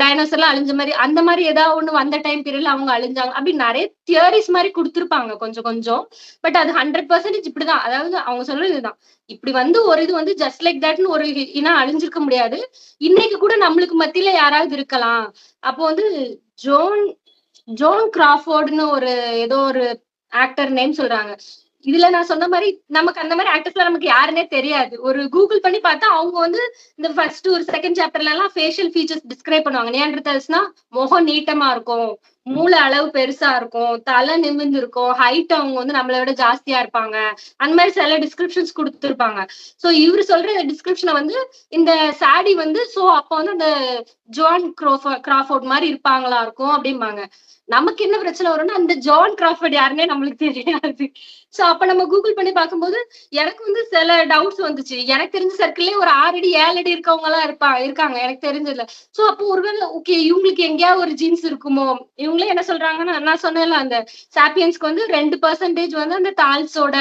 டைனோசர்லாம் அழிஞ்ச மாரி, அந்த மாரி ஏதாவது ஒண்ணு வந்த டைம் பீரியட்ல அவங்க அழிஞ்சாங்க. அப்படி நெறைய தியரீஸ் மாரி குடுத்திருப்பாங்க கொஞ்சம் கொஞ்சம். பட் அது 100% இப்படிதான். அதாவது அவங்க சொல்றது இதுதான். இப்படி வந்து ஒரு இது வந்து ஜஸ்ட் லைக் தட்ன்னு ஒரு இனம் அழிஞ்சிருக்க முடியாது. இன்னைக்கு கூட நம்மளுக்கு மத்தியில யாராவது இருக்கலாம். அப்போ வந்து ஜோன் ஜோன் கிராஃபோர்ட்ன்னு ஒரு ஏதோ ஒரு ஆக்டர் நேம் சொல்றாங்க. இதுல நான் சொன்ன மாரி, நமக்கு அந்த மாரி ஆக்டர்ஸ்லாம் நமக்கு யாருன்னே தெரியாது. ஒரு கூகுள் பண்ணி பார்த்தா, அவங்க வந்து இந்த ஃபர்ஸ்ட் ஒரு 2ண்ட் சாப்டர்லலாம் ஃபேஷியல் ஃபீச்சர்ஸ் டிஸ்கிரைப் பண்ணுவாங்க. நியாண்டர்தால்ஸ்னா முகம் நீட்டமா இருக்கும். மூளை அளவு பெருசா இருக்கும், தலை நிமிர்ந்து இருக்கும், ஹைட் அவங்க வந்து நம்மளை விட ஜாஸ்தியா இருப்பாங்க. அந்த மாதிரி சில டிஸ்கிரிப்ஷன்ஸ் கொடுத்திருப்பாங்க. சோ இவரு சொல்ற டிஸ்கிரிப்ஷனை வந்து இந்த சாடி வந்து சோ அப்ப வந்து அந்த ஜான் கிராஃபோர்ட் மாதிரி இருப்பாங்களா இருக்கும் அப்படிம்பாங்க. நமக்கு என்ன பிரச்சனை வரும்னா அந்த ஜான் கிராஃபோர்ட் யாருன்னே நம்மளுக்கு தெரியாது. சோ அப்ப நம்ம கூகுள் பண்ணி பார்க்கும்போது எனக்கு வந்து சில டவுட்ஸ் வந்துச்சு. எனக்கு தெரிஞ்ச சர்க்கிள்லயே ஒரு 6 அடி 7 அடி இருக்கவங்க எல்லாம் இருக்காங்க எனக்கு தெரிஞ்சதுல. சோ அப்போ ஒருவேளை ஓகே இவங்களுக்கு எங்கேயாவது ஒரு ஜீன்ஸ் இருக்குமோ. இவங்களே என்ன சொல்றாங்கன்னா நான் சொன்னேன்ல அந்த சாப்பியன்ஸ்க்கு வந்து 2% வந்து அந்த தால்ஸோட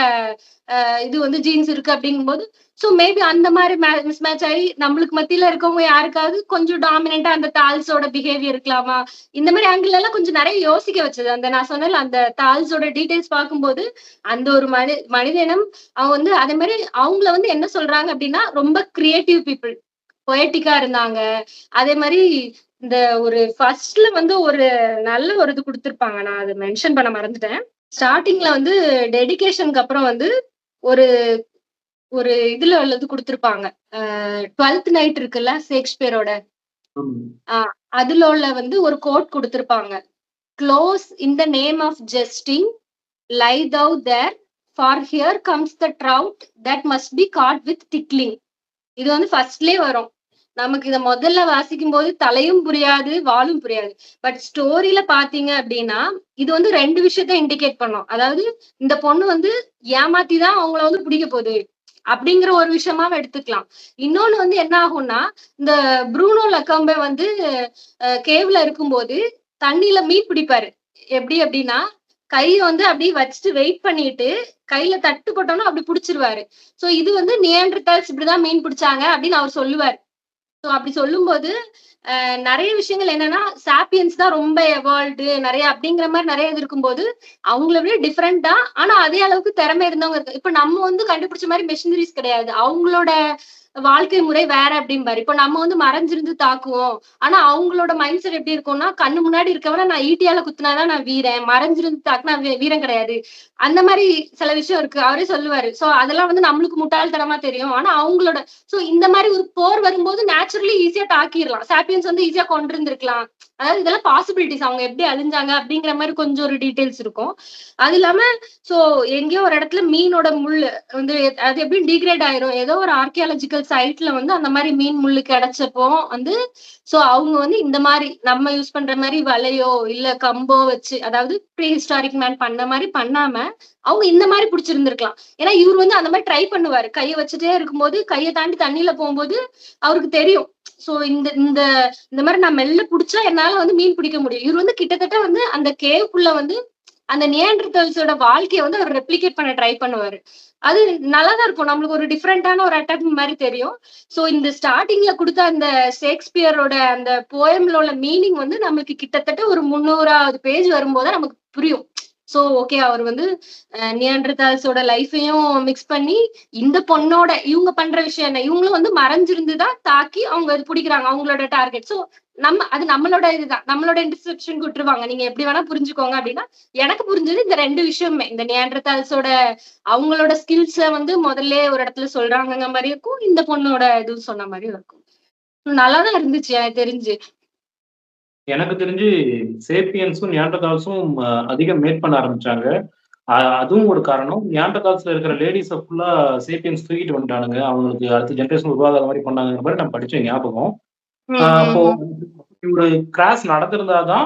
இது வந்து ஜீன்ஸ் இருக்கு அப்படிங்கும்போது சோ மேபி அந்த மாதிரி மிஸ் மேட்ச் ஆகி நம்மளுக்கு மத்தியில இருக்கவங்க யாருக்காவது கொஞ்சம் டாமினண்டா அந்த தால்ஸோட பிஹேவியர் இருக்கலாமா. இந்த மாதிரி ஆங்கிள் எல்லாம் கொஞ்சம் நிறைய யோசிக்க வச்சது. அந்த நான் சொன்னல அந்த தால்ஸோட டீடைல்ஸ் பார்க்கும்போது அந்த ஒரு மனித இனம் அவங்க வந்து அதே மாதிரி அவங்கள வந்து என்ன சொல்றாங்க அப்படின்னா ரொம்ப கிரியேட்டிவ் பீப்புள், பொயட்டிக்கா இருந்தாங்க. அதே மாதிரி இந்த ஒரு ஃபர்ஸ்ட்ல வந்து ஒரு நல்ல ஒரு இது கொடுத்திருப்பாங்க. நான் அதை மென்ஷன் பண்ண மறந்துட்டேன். ஸ்டார்டிங்ல வந்து டெடிகேஷனுக்கு அப்புறம் வந்து ஒரு ஒரு இதுல உள்ளது கொடுத்திருப்பாங்க. 12th நைட் இருக்குல்ல ஷேக்ஸ்பியரோட, அதுல உள்ள வந்து ஒரு கோட் கொடுத்திருப்பாங்க. Close in the name of jesting lie thou there for here comes the trout that must be caught with tickling. இது வந்து ஃபர்ஸ்ட்லயே வரும். நமக்கு இத முதல்ல வாசிக்கும் போது தலையும் புரியாது, வாலும் புரியாது. பட் ஸ்டோரியில பாத்தீங்க அப்படின்னா இது வந்து 2 விஷயத்த இண்டிகேட் பண்ணும். அதாவது இந்த பொண்ணு வந்து ஏமாத்திதான் அவங்கள வந்து பிடிக்க போகுது அப்படிங்கிற ஒரு விஷயமாவே எடுத்துக்கலாம். இன்னொன்னு வந்து என்ன ஆகும்னா இந்த ப்ரூனோ லக்கம்பே வந்து கேவ்ல இருக்கும்போது தண்ணியில மீன் பிடிப்பாரு. எப்படி அப்படின்னா கைய வந்து அப்படியே வச்சுட்டு வெயிட் பண்ணிட்டு கையில தட்டு போட்டோம்னா அப்படி பிடிச்சிருவாரு. சோ இது வந்து நியாண்டர்தால்ஸ் இப்படிதான் மீன் பிடிச்சாங்க அப்படின்னு அவர் சொல்லுவார். சோ அப்படி சொல்லும்போது நிறைய விஷயங்கள் என்னன்னா சாப்பியன்ஸ் தான் ரொம்ப எவால்வ்டு நிறைய அப்படிங்கிற மாதிரி நிறைய இது இருக்கும்போது அவங்கள விட டிஃப்ரெண்டா ஆனா அதே அளவுக்கு திறமை இருந்தவங்க இருக்கு. இப்ப நம்ம வந்து கண்டுபிடிச்ச மாதிரி மெஷினரிஸ் கிடையாது. அவங்களோட வாழ்க்கை முறை வேற அப்படிம்பாரு. இப்ப நம்ம வந்து மறைஞ்சிருந்து தாக்குவோம். ஆனா அவங்களோட மைண்ட் செட் எப்படி இருக்கும்னா கண்ணு முன்னாடி இருக்கவன நான் ஈட்டியால குத்துனாதான் நான் வீரன், மறைஞ்சிருந்து தாக்குனா வீரன் கிடையாது. அந்த மாதிரி சில விஷயம் இருக்கு. அவரே சொல்லுவாரு. சோ அதெல்லாம் வந்து நம்மளுக்கு முட்டாள்தனமா தெரியும். ஆனா அவங்களோட சோ இந்த மாதிரி ஒரு போர் வரும்போது நேச்சுரலி ஈஸியா தாக்கிடலாம். சாப்பியன்ஸ் வந்து ஈஸியா கொண்டு இருந்திருக்கலாம். அதாவது இதெல்லாம் பாசிபிலிட்டிஸ் அவங்க எப்படி அழிஞ்சாங்க அப்படிங்கிற மாதிரி கொஞ்சம் ஒரு டீடைல்ஸ் இருக்கும். அது இல்லாம சோ எங்கேயோ ஒரு இடத்துல மீனோட முள் வந்து அது எப்படி டிகிரேட் ஆயிரும். ஏதோ ஒரு ஆர்கியாலஜிக்கல் சைட்ல வந்து அந்த மாதிரி மீன் முள்ளு கிடைச்சப்போ வந்து சோ அவங்க வந்து இந்த மாதிரி நம்ம யூஸ் பண்ற மாதிரி வலையோ இல்ல கம்போ வச்சு அதாவது ப்ரீ ஹிஸ்டாரிக் மேன் பண்ண மாதிரி பண்ணாம அவங்க இந்த மாதிரி பிடிச்சிருந்திருக்கலாம். ஏன்னா இவர் வந்து அந்த மாதிரி ட்ரை பண்ணுவாரு. கையை வச்சுட்டே இருக்கும்போது கையை தாண்டி தண்ணியில போகும்போது அவருக்கு தெரியும். சோ இந்த இந்த இந்த மாதிரி நான் மெல்ல புடிச்சா என்னால வந்து மீன் பிடிக்க முடியும். இவர் வந்து கிட்டத்தட்ட வந்து அந்த கேவுக்குள்ள வந்து அந்த நியாண்டர்தால்ஸோட வாழ்க்கையை வந்து அவர் ரெப்ளிகேட் பண்ண ட்ரை பண்ணுவாரு. அது நல்லாதான் இருக்கும். நம்மளுக்கு ஒரு டிஃப்ரெண்டான ஒரு அட்டாக் மாதிரி தெரியும். சோ இந்த ஸ்டார்டிங்ல கொடுத்த அந்த ஷேக்ஸ்பியரோட அந்த போயம்ல உள்ள மீனிங் வந்து நம்மளுக்கு கிட்டத்தட்ட ஒரு 300வது பேஜ் வரும்போது நமக்கு புரியும். சோ ஓகே அவர் வந்து நியாண்டர்தால்ஸோட லைஃபையும் மிக்ஸ் பண்ணி இந்த பொண்ணோட இவங்க பண்ற விஷயம் என்ன, இவங்களும் வந்து மறைஞ்சிருந்துதான் தாக்கி அவங்க அது பிடிக்கிறாங்க அவங்களோட டார்கெட். சோ நம்ம அது நம்மளோட இதுதான், நம்மளோட இன்டர்செப்ஷன் விட்டுருவாங்க. நீங்க எப்படி வேணா புரிஞ்சுக்கோங்க அப்படின்னா எனக்கு புரிஞ்சது இந்த 2 விஷயமே. இந்த நியாண்டர்தால்ஸோட அவங்களோட ஸ்கில்ஸ வந்து முதல்ல ஒரு இடத்துல சொல்றாங்க மாதிரி இருக்கும். இந்த பொண்ணோட இது சொன்ன மாதிரியும் இருக்கும். நல்லாதான் இருந்துச்சு எனக்கு தெரிஞ்சு. எனக்கு தெரிஞ்சு சேப்பியன்ஸும் நியாண்டர்தால்ஸும் அதிகம் மேட் பண்ண ஆரம்பிச்சாங்க. அதுவும் ஒரு காரணம். நியாண்டர்தால்ஸ்ல இருக்கிற லேடிஸை ஃபுல்லா சேப்பியன்ஸ் தூக்கிட்டு வந்துட்டானுங்க. அவங்களுக்கு அடுத்த ஜென்ரேஷன் உருவாகாத மாதிரி பண்ணாங்கிற மாதிரி நம்ம படிச்ச ஞாபகம். அப்போ ஒரு கிராஸ் நடந்திருந்தாதான்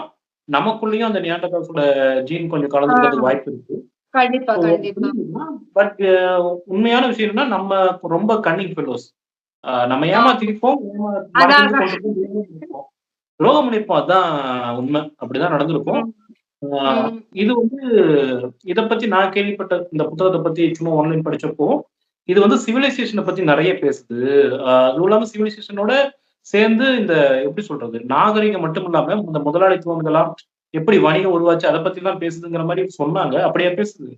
நமக்குள்ளேயும் அந்த நியாண்டர்தால்ஸோட ஜீன் கொஞ்சம் கலந்துக்கிறதுக்கு வாய்ப்பு இருக்கு. கண்டிப்பா கண்டிப்பா. பட் உண்மையான விஷயம் என்னன்னா நம்ம ரொம்ப கன்னிங் ஃபெல்லோஸ். நம்ம ஏமாத்திருப்போம், துரோகம் பண்ணிருப்போம். அதான் உண்மை. அப்படிதான் நடந்திருக்கும். இது வந்து இத பத்தி நான் கேள்விப்பட்ட இந்த புத்தகத்தை பத்தி சும்மா ஆன்லைன் படிச்சப்போ இது வந்து சிவிலைசேஷனை பத்தி நிறைய பேசுது. அதுவும் இல்லாம சிவிலைசேஷனோட சேர்ந்து இந்த எப்படி சொல்றது நாகரிகம் மட்டும் இல்லாம இந்த முதலாளித்துவம் இதெல்லாம் எப்படி வணிகம் உருவாச்சு அதை பத்தி எல்லாம் பேசுதுங்கிற மாதிரி சொன்னாங்க. அப்படியே பேசுது.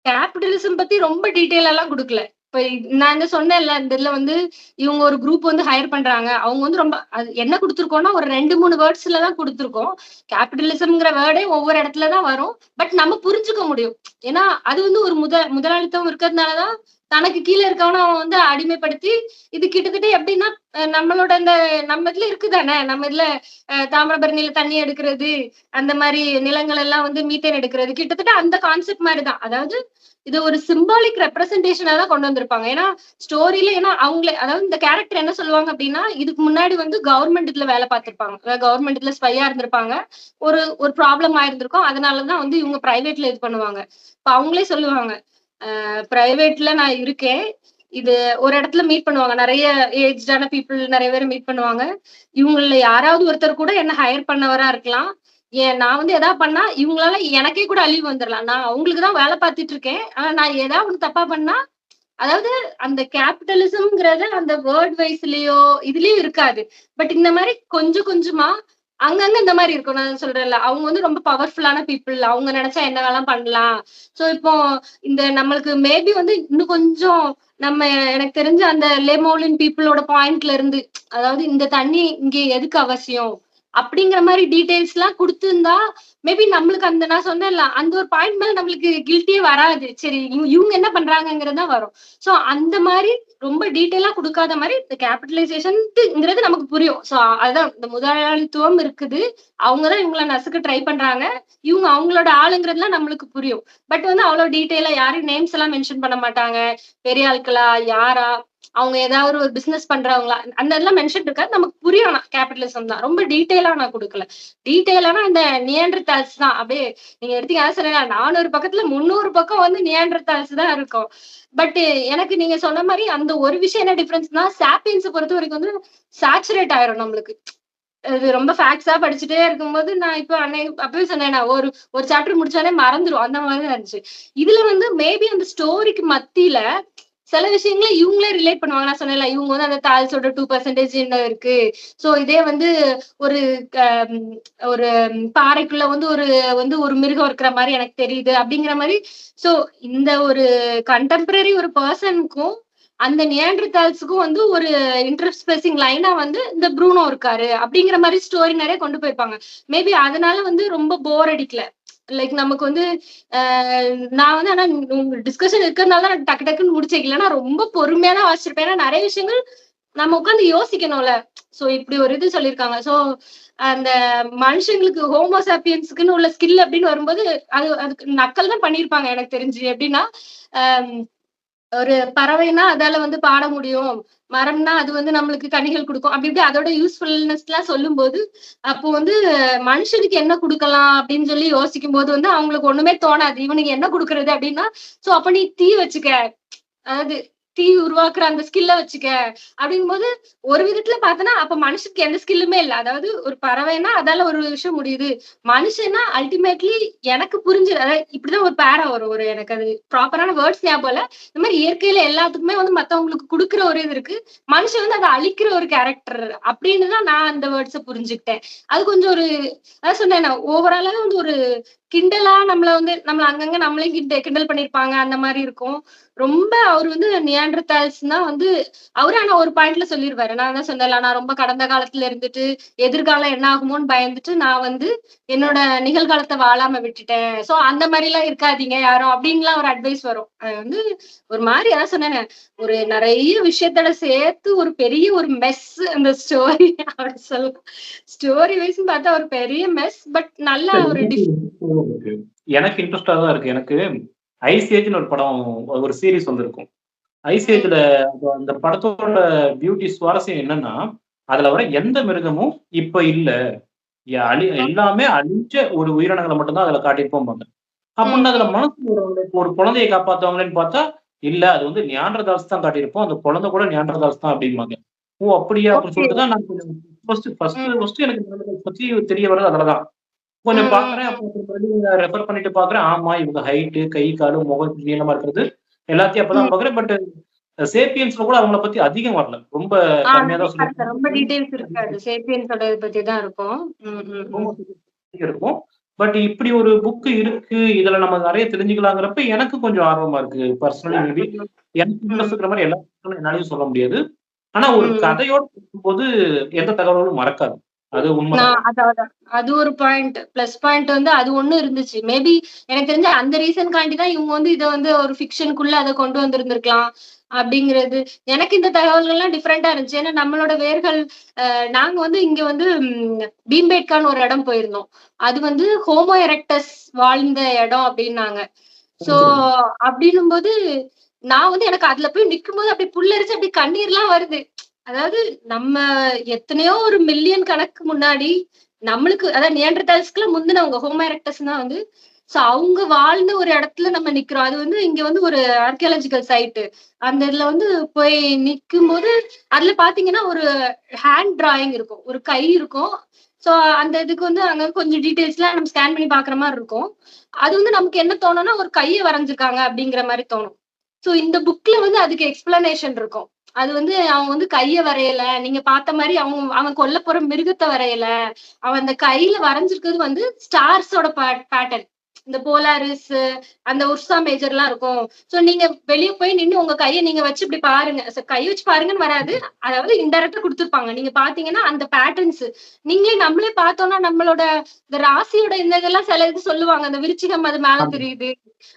கேபிட்டலிசம் பத்தி ரொம்ப டீட்டெயில் எல்லாம் கொடுக்கல. இப்ப நான் இந்த சொன்னேன்ல இந்த இதுல வந்து இவங்க ஒரு குரூப் வந்து ஹையர் பண்றாங்க. அவங்க வந்து ரொம்ப என்ன கொடுத்துருக்கோம்னா ஒரு 2-3 வேர்ட்ஸ்ல தான் கொடுத்துருக்கோம். கேபிட்டலிசம்ங்கிற வேர்டே ஒவ்வொரு இடத்துலதான் வரும். பட் நம்ம புரிஞ்சுக்க முடியும். ஏன்னா அது வந்து ஒரு முதலாளித்தம் இருக்கிறதுனாலதான் தனக்கு கீழ இருக்கவன அவன் வந்து அடிமைப்படுத்தி, இது கிட்டத்தட்ட எப்படின்னா, நம்மளோட இந்த நம்ம இதுல இருக்குதானே, நம்ம இதுல தாமிரபரணியில தண்ணி எடுக்கிறது, அந்த மாரி நிலங்கள் எல்லாம் வந்து மீத்தேன் எடுக்கிறது, கிட்டத்தட்ட அந்த கான்செப்ட் மாரி தான். அதாவது இது ஒரு சிம்பாலிக் ரெப்ரசன்டேஷனா தான் கொண்டு வந்திருப்பாங்க. ஏன்னா ஸ்டோரியில ஏன்னா அவங்களே அதாவது இந்த கேரக்டர் என்ன சொல்லுவாங்க அப்படின்னா, இதுக்கு முன்னாடி வந்து கவர்ன்மெண்ட் இதுல வேலை பார்த்திருப்பாங்க. கவர்ன்மெண்ட் இதுல ஸ்பையா இருந்திருப்பாங்க. ஒரு ஒரு ப்ராப்ளம் ஆயிருந்திருக்கும். அதனால தான் வந்து இவங்க பிரைவேட்ல இது பண்ணுவாங்க. இப்ப அவங்களே சொல்லுவாங்க. பிரைவேட்ல நான் இருக்கேன். இது ஒரு இடத்துல மீட் பண்ணுவாங்க. நெறைய ஏஜ்டான பீப்பிள் நெறைய பேர மீட் பண்ணுவாங்க. இவங்கள்ல யாராவது ஒருத்தர் கூட என்ன ஹையர் பண்ணவரா இருக்கலாம். ஏன் நான் வந்து எதா பண்ணா, இவங்களால எனக்கே கூட அழிவு வந்துரலாம். நான் அவங்களுக்கு தான் வேலை பார்த்துட்டு இருக்கேன். ஆனா நான் ஏதாவது ஒண்ணு தப்பா பண்ணா, அதாவது அந்த கேபிட்டலிசம்ங்கிறது அந்த வேர்ட் வைஸ்லயோ, இதுலயும் இருக்காது. பட் இந்த மாரி கொஞ்சம் கொஞ்சமா அங்கங்க இந்த மாரி இருக்கும். நான் சொல்றேன்ல. அவங்க வந்து ரொம்ப பவர்ஃபுல்லான பீப்பிள். அவங்க நெனச்சா என்ன வேணாலும் பண்ணலாம். சோ இப்போ இந்த நம்மளுக்கு மேபி வந்து இன்னும் கொஞ்சம் நம்ம எனக்கு தெரிஞ்சு அந்த லெமோலின் பீப்பிளோட பாயிண்ட்ல இருந்து, அதாவது இந்த தண்ணி இங்க எதுக்கு அவசியம்? அப்படிங்கிற மாரி டீட்டெயில்ஸ்லாம் குடுத்திருந்தா, மேபி நம்மளுக்கு அந்த நான் சொன்னேன்ல, அந்த ஒரு பாயிண்ட் மேல நம்மளுக்கு கில்ட்டியே வராது. சரி இவங்க என்ன பண்றாங்கங்கிறது தான் வரும். சோ அந்த மாரி ரொம்ப டீட்டெயிலா குடுக்காத மாரி இந்த கேபிட்டலைசேஷன்ங்கிறது நமக்கு புரியும். சோ அதுதான் இந்த முதலாளித்துவம் இருக்குது. அவங்க தான் இவங்கள நசுக்க ட்ரை பண்றாங்க. இவங்க அவங்களோட ஆளுங்கிறதுலாம் நம்மளுக்கு புரியும். பட் வந்து அவ்ளோ டீட்டெயிலா யாரையும் நேம்ஸ் எல்லாம் மென்ஷன் பண்ண மாட்டாங்க. பெரிய ஆட்களா? யாரா? அவங்க ஏதாவது ஒரு பிசினஸ் பண்றவங்களா? அந்த இதெல்லாம் மென்ஷன் இருக்காது. நமக்கு புரியும் ஆனா கேபிட்டலிசம் தான். ரொம்ப டீட்டெயிலா நான் குடுக்கல. டீட்டெயிலானா இந்த நியாண்டர்தால்ஸ் தான். அப்படியே நீங்க எடுத்தீங்கன்னா சொன்னேன் 400 பக்கத்துல 300 பக்கம் வந்து நியாண்டர்தால்ஸ் தான் இருக்கும். பட் எனக்கு நீங்க சொன்ன மாரி அந்த ஒரு விஷயம் என்ன டிஃபரன்ஸ்னா, சாப்பியன்ஸ பொறுத்தவரைக்கும் வந்து சேச்சுரேட் ஆயிரும் நம்மளுக்கு. அது ரொம்ப ஃபேக்ட்ஸா படிச்சுட்டே இருக்கும்போது, நான் இப்ப அப்பவே சொன்னேனே, ஒரு ஒரு சாப்டர் முடிச்சாலே மறந்துரும். அந்த மாரி தான் இருந்துச்சு. இதுல வந்து மேபி அந்த ஸ்டோரிக்கு மத்தியில சில விஷயங்கள இவங்களே ரிலேட் பண்ணுவாங்க. நான் சொன்னேன்ல, இவங்க வந்து அந்த தால்ஸோட 2% என்ன இருக்கு. சோ இதே வந்து ஒரு க ம் ஒரு பாறைக்குள்ள வந்து ஒரு மிருகம் இருக்கிற மாரி எனக்கு தெரியுது. அப்படிங்கிற மாரி சோ இந்த ஒரு கன்டெம்பரரி ஒரு பெர்சனுக்கும் அந்த நியாண்டர்தால்ஸ்க்கும் வந்து ஒரு இன்டர்ஸ்பெசிங் லைனா வந்து இந்த ப்ரூனோ இருக்காரு. அப்படிங்கிற மாரி ஸ்டோரி நெறைய கொண்டு போயிருப்பாங்க. மேபி அதனால வந்து ரொம்ப போர் அடிக்கல. லைக் நமக்கு வந்து அ நான் வந்து ஆனா டிஸ்கஷன் இருக்கிறதுனால தான் நான் டக்கு டக்குன்னு முடிச்சேன். இல்லன்னா ரொம்ப பொறுமையா தான் வாசிச்சிருப்பேன். ஏன்னா நெறைய விஷயங்கள் நம்ம உட்கார்ந்து யோசிக்கணும்ல. சோ இப்படி ஒரு இது சொல்லியிருக்காங்க. சோ அந்த மனுஷங்களுக்கு ஹோமோ சாப்பியன்ஸ்க்குன்னு உள்ள ஸ்கில் அப்படின்னு வரும்போது, அதுக்கு நக்கல் தான் பண்ணியிருப்பாங்க எனக்கு தெரிஞ்சு. எப்படின்னா, அ ஒரு பறவைன்னா அதால வந்து பாட முடியும். மரம்னா அது வந்து நம்மளுக்கு கனிகள் குடுக்கும். அப்படி இப்படி அதோட யூஸ்ஃபுல்னஸ்லாம் சொல்லும்போது, அப்போ வந்து மனுஷனுக்கு என்ன குடுக்கலாம் அப்படின்னு சொல்லி யோசிக்கும்போது வந்து அவங்களுக்கு ஒண்ணுமே தோணாது. இவனுக்கு என்ன குடுக்குறது அப்படின்னா, சோ அப்ப நீ தீ வச்சுக்க. அதாவது தீ உருவாக்குற அந்த ஸ்கில்ல வச்சுக்க. அப்படிங்கும்போது ஒரு விதத்துல பார்த்தோன்னா, அப்ப மனுஷனுக்கு எந்த ஸ்கில்லுமே இல்ல. அதாவது ஒரு பறவைன்னா அதால ஒரு விஷயம் முடியுது. மனுஷன்னா அல்டிமேட்லி எனக்கு புரிஞ்சது. அதாவது இப்படிதான் ஒரு பேரா வரும். எனக்கு அது ப்ராப்பரான வேர்ட்ஸ் ஞாபகம் இல்ல. இந்த மாரி இயற்கையில எல்லாத்துக்குமே வந்து மத்தவங்களுக்கு குடுக்குற ஒரு இது இருக்கு. மனுஷன் வந்து அத அழிக்கிற ஒரு கேரக்டர் அப்படின்னு தான் நான் அந்த வேர்ட்ஸ புரிஞ்சுக்கிட்டேன். அது கொஞ்சம் ஒரு அதான் சொன்னேனே ஓவராலா வந்து ஒரு கிண்டலா நம்மள அங்கங்க நம்மளையும் கிண்டல் பண்ணியிருப்பாங்க. அந்த மாரி இருக்கும். ரொம்ப அவரு வந்து நியாண்டர்தால்ஸ்ன்னா வந்து அவரு ஆனா ஒரு பாயிண்ட்ல சொல்லிருவாரு. நான் தான் சொன்னேன்ல, நான் ரொம்ப கடந்த காலத்துல இருந்துட்டு, எதிர்காலம் என்ன ஆகுமோன்னு பயந்துட்டு, நான் வந்து என்னோட நிகழ்காலத்த வாழாம விட்டுட்டேன். சோ அந்த மாரிலாம் இருக்காதீங்க யாரும் அப்டின்லாம் ஒரு அட்வைஸ் வரும். அது வந்து ஒரு மாரி அதான் சொன்னேனே, ஒரு நெறைய விஷயத்தோட சேர்த்து ஒரு பெரிய ஒரு மெஸ் அந்த ஸ்டோரி அப்டி சொல்லலாம். ஸ்டோரி வைஸ்ன்னு பார்த்தா ஒரு பெரிய மெஸ். பட் நல்லா இல்ல ஒரு எனக்கு இருக்கு. எனக்கு இன்ட்ரெஸ்ட்டா தான் இருக்கு. எனக்கு ஐஸ் ஏஜ்ன்னு ஒரு படம் ஒரு சீரிஸ் வந்திருக்கும். ஐஸ் ம், ஏஜ்ல அந்த படத்தோட பியூட்டி சுவாரஸ்யம் என்னன்னா, அதுல வர எந்த மிருகமும் இப்ப இல்ல. எல்லாமே அழிஞ்ச ஒரு உயிரினங்கள மட்டும் தான் அதுல காட்டியிருப்போம்பாங்க. ம், அப்புட்ன்னா அதுல ம், மனசு ஒரு குழந்தைய காப்பாத்துவாங்களேன்னு பார்த்தா, இல்ல அது வந்து நியாண்டர்தால்ஸ் தான் காட்டியிருப்போம். அந்த குழந்தை கூட நியாண்டர்தால்ஸ் தான் அப்டிம்பாங்க. ஓ! அப்படியா? அப்படின்னு ஓகே. சொல்லிட்டு தான் நான் கொஞ்சம் ம், ஃபர்ஸ்ட்டு எனக்கு நியாண்டர்தால்ஸ் பத்தி தெரிய வர்றது அதுல தான். ம், கொஞ்சம் ம், பார்க்குறேன். ம், அப்புறம் மறுபடியும் ரெஃபர் பண்ணிட்டு பார்க்குறேன். ஆமா, இவங்க ஹைட்டு, கை, காலு, முகம் இப்படி நீளமா இருக்கிறது. எல்லாத்தையும் அப்பதான் ம். பார்க்குறேன். பட் சேப்பியன்ஸ்ல கூட அவங்கள பத்தி அதிகம் வரல. ரொம்ப கம்மியா தான் அதுலயும் வரல. ரொம்ப டீட்டெயில்ஸ் இருக்காது. சொல்லியிருப்பாங்க. சேப்பியன்ஸோட இத பத்தி தான் இருக்கும். ம், ம், ம். இருக்கும். பட் இப்படி ஒரு புக் இருக்கு. இதுல நம்ம நெறைய தெரிஞ்சுக்கலாங்கிறப்ப எனக்கு கொஞ்சம் ஆர்வமா இருக்கு. பர்சனலி மேபி ம், எனக்கு இன்ட்ரெஸ்ட் ம், இருக்கிற மாரி எல்லா புக்கும் என்னாலயும் சொல்ல முடியாது. ஆனா ஒரு ம், கதையோட இருக்கும்போது எந்த தகவல்களும் மறக்காது. அது உண்மைதான். அதான். அது ஒரு பாயிண்ட். பிளஸ் பாயிண்ட் வந்து அது ஒண்ணு இருந்துச்சு. மேபி எனக்கு தெரிஞ்சு அந்த ரீசன்காண்டி தான் இவங்க வந்து இத வந்து ஒரு ஃபிக்ஷனுக்குள்ள அத கொண்டு வந்திருந்திருக்கலாம். அப்படிங்கிறது. எனக்கு இந்த தகவல்கள்லாம் டிஃபரெண்டா இருந்துச்சு. ஏன்னா நம்மளோட வேர்கள் நாங்க வந்து இங்க வந்து பீம்பேட்கான்னு ஒரு இடம் போயிருந்தோம். அது வந்து ஹோமோ எரெக்டஸ் வாழ்ந்த இடம் அப்படின்னாங்க. சோ அப்படின்னும்போது நான் வந்து எனக்கு அதுல போய் நிக்கும்போது அப்படி புல்லரிச்சு அப்படி கண்ணீர்லாம் வருது. அதாவது நம்ம எத்தனையோ ஒரு மில்லியன் கணக்கு முன்னாடி நம்மளுக்கு அதாவது நியாண்டர்தால்ஸ்க்குலாம் முந்தினவங்க ஹோமோ எரெக்டஸ் தான் வந்து சோ அவங்க வாழ்ந்த ஒரு இடத்துல நம்ம நிக்கிறோம். அது வந்து இங்க வந்து ஒரு ஆர்கியாலஜிக்கல் சைட். அந்த இதுல வந்து போய் நிக்கும்போது அதுல பாத்தீங்கன்னா ஒரு ஹேண்ட் டிராயிங் இருக்கும். ஒரு கை இருக்கும். சோ அந்த இதுக்கு வந்து அங்க கொஞ்சம் டீடைல்ஸ்லாம் நம்ம ஸ்கேன் பண்ணி பாக்குற மாதிரி இருக்கும். அது வந்து நமக்கு என்ன தோணும்னா ஒரு கைய வரைஞ்சிருக்காங்க அப்படிங்கிற மாதிரி தோணும். சோ இந்த புக்ல வந்து அதுக்கு எக்ஸ்பிளனேஷன் இருக்கும். அது வந்து அவன் வந்து கைய வரையல. நீங்க பார்த்த மாரி அவன் அவன் கொல்லப் போற மிருகத்த வரையல. அவன் அந்த கையில வரைஞ்சிருக்கிறது வந்து ஸ்டார்ஸோட பேட்டர்ன். இந்த போலாரிஸ், அந்த உர்சா மேஜர்லாம் இருக்கும். சோ நீங்க வெளிய போய் நின்னு உங்க கைய நீங்க வச்சு இப்படி பாருங்க. கை வச்சு பாருங்கன்னு வராது. அதாவது இன்டைரக்ட்டா குடுத்திருப்பாங்க. நீங்க பார்த்தீங்கன்னா அந்த பேட்டர்ன்ஸ் நம்மளே பார்த்தோம்னா நம்மளோட இந்த ராசியோட இந்த இதெல்லாம் சில இது சொல்லுவாங்க. அந்த விருச்சிகம் அது மேல ஆமா. தெரியுது.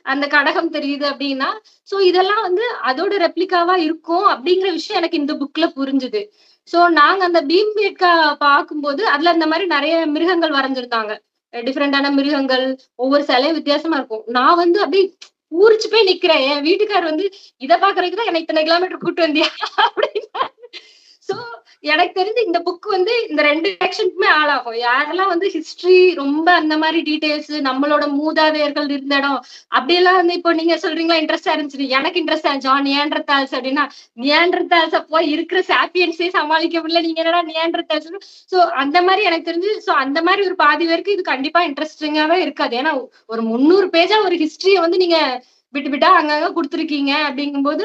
அந்த கடகம் தெரியுது அப்படின்னா, சோ இதெல்லாம் வந்து அதோட ரெப்ளிகாவா இருக்கும் அப்படிங்கிற விஷயம் எனக்கு இந்த புக்ல புரிஞ்சுது. சோ நாங்க அந்த பீம்பேட்கா பார்க்கும்போது அதுல இந்த மாரி நெறைய மிருகங்கள் வரைஞ்சிருந்தாங்க. டிஃபரெண்டான மிருகங்கள், ஒவ்வொரு சிலையும் வித்தியாசமா இருக்கும். நான் வந்து அப்படியே பூரிச்சு போய் நிக்கிறேன். என் வீட்டுக்காரர் வந்து, "இத பார்க்கறதுக்கு தான் என்ன இத்தனை கிலோமீட்டர் கூட்டு வந்தியா?" அப்படின்னாரு. சோ எனக்கு தெரிஞ்சு இந்த புக் வந்து இந்த 2 டைரக்ஷனுக்குமே ஆளாகும். யாரெல்லாம் வந்து ஹிஸ்டரி ரொம்ப அந்த மாரி டீடைல்ஸ் நம்மளோட மூதாதையர்கள் இருந்த இடம் அப்படியெல்லாம் வந்து இப்போ நீங்க சொல்றீங்களா இன்ட்ரெஸ்டா இருந்துச்சு. எனக்கு இன்ட்ரெஸ்டா இருந்துச்சு. நியாண்டர்தால்ஸ் அப்படின்னா, நியாண்டர்தால்ஸ் அப்போ இருக்கிற சாப்பியன்ஸே சமாளிக்க முடியல. நீங்க என்னடா நியாண்டர்தால்ஸ் சோ அந்த மாரி எனக்கு தெரிஞ்சு சோ அந்த மாரி ஒரு பாதி பேருக்கு இது கண்டிப்பா இன்ட்ரெஸ்டிங்காவே இருக்காது. ஏன்னா ஒரு 300 பேஜா ஒரு ஹிஸ்டரிய வந்து நீங்க விட்டு விட்டா அங்கங்க குடுத்துருக்கீங்க அப்படிங்கும்போது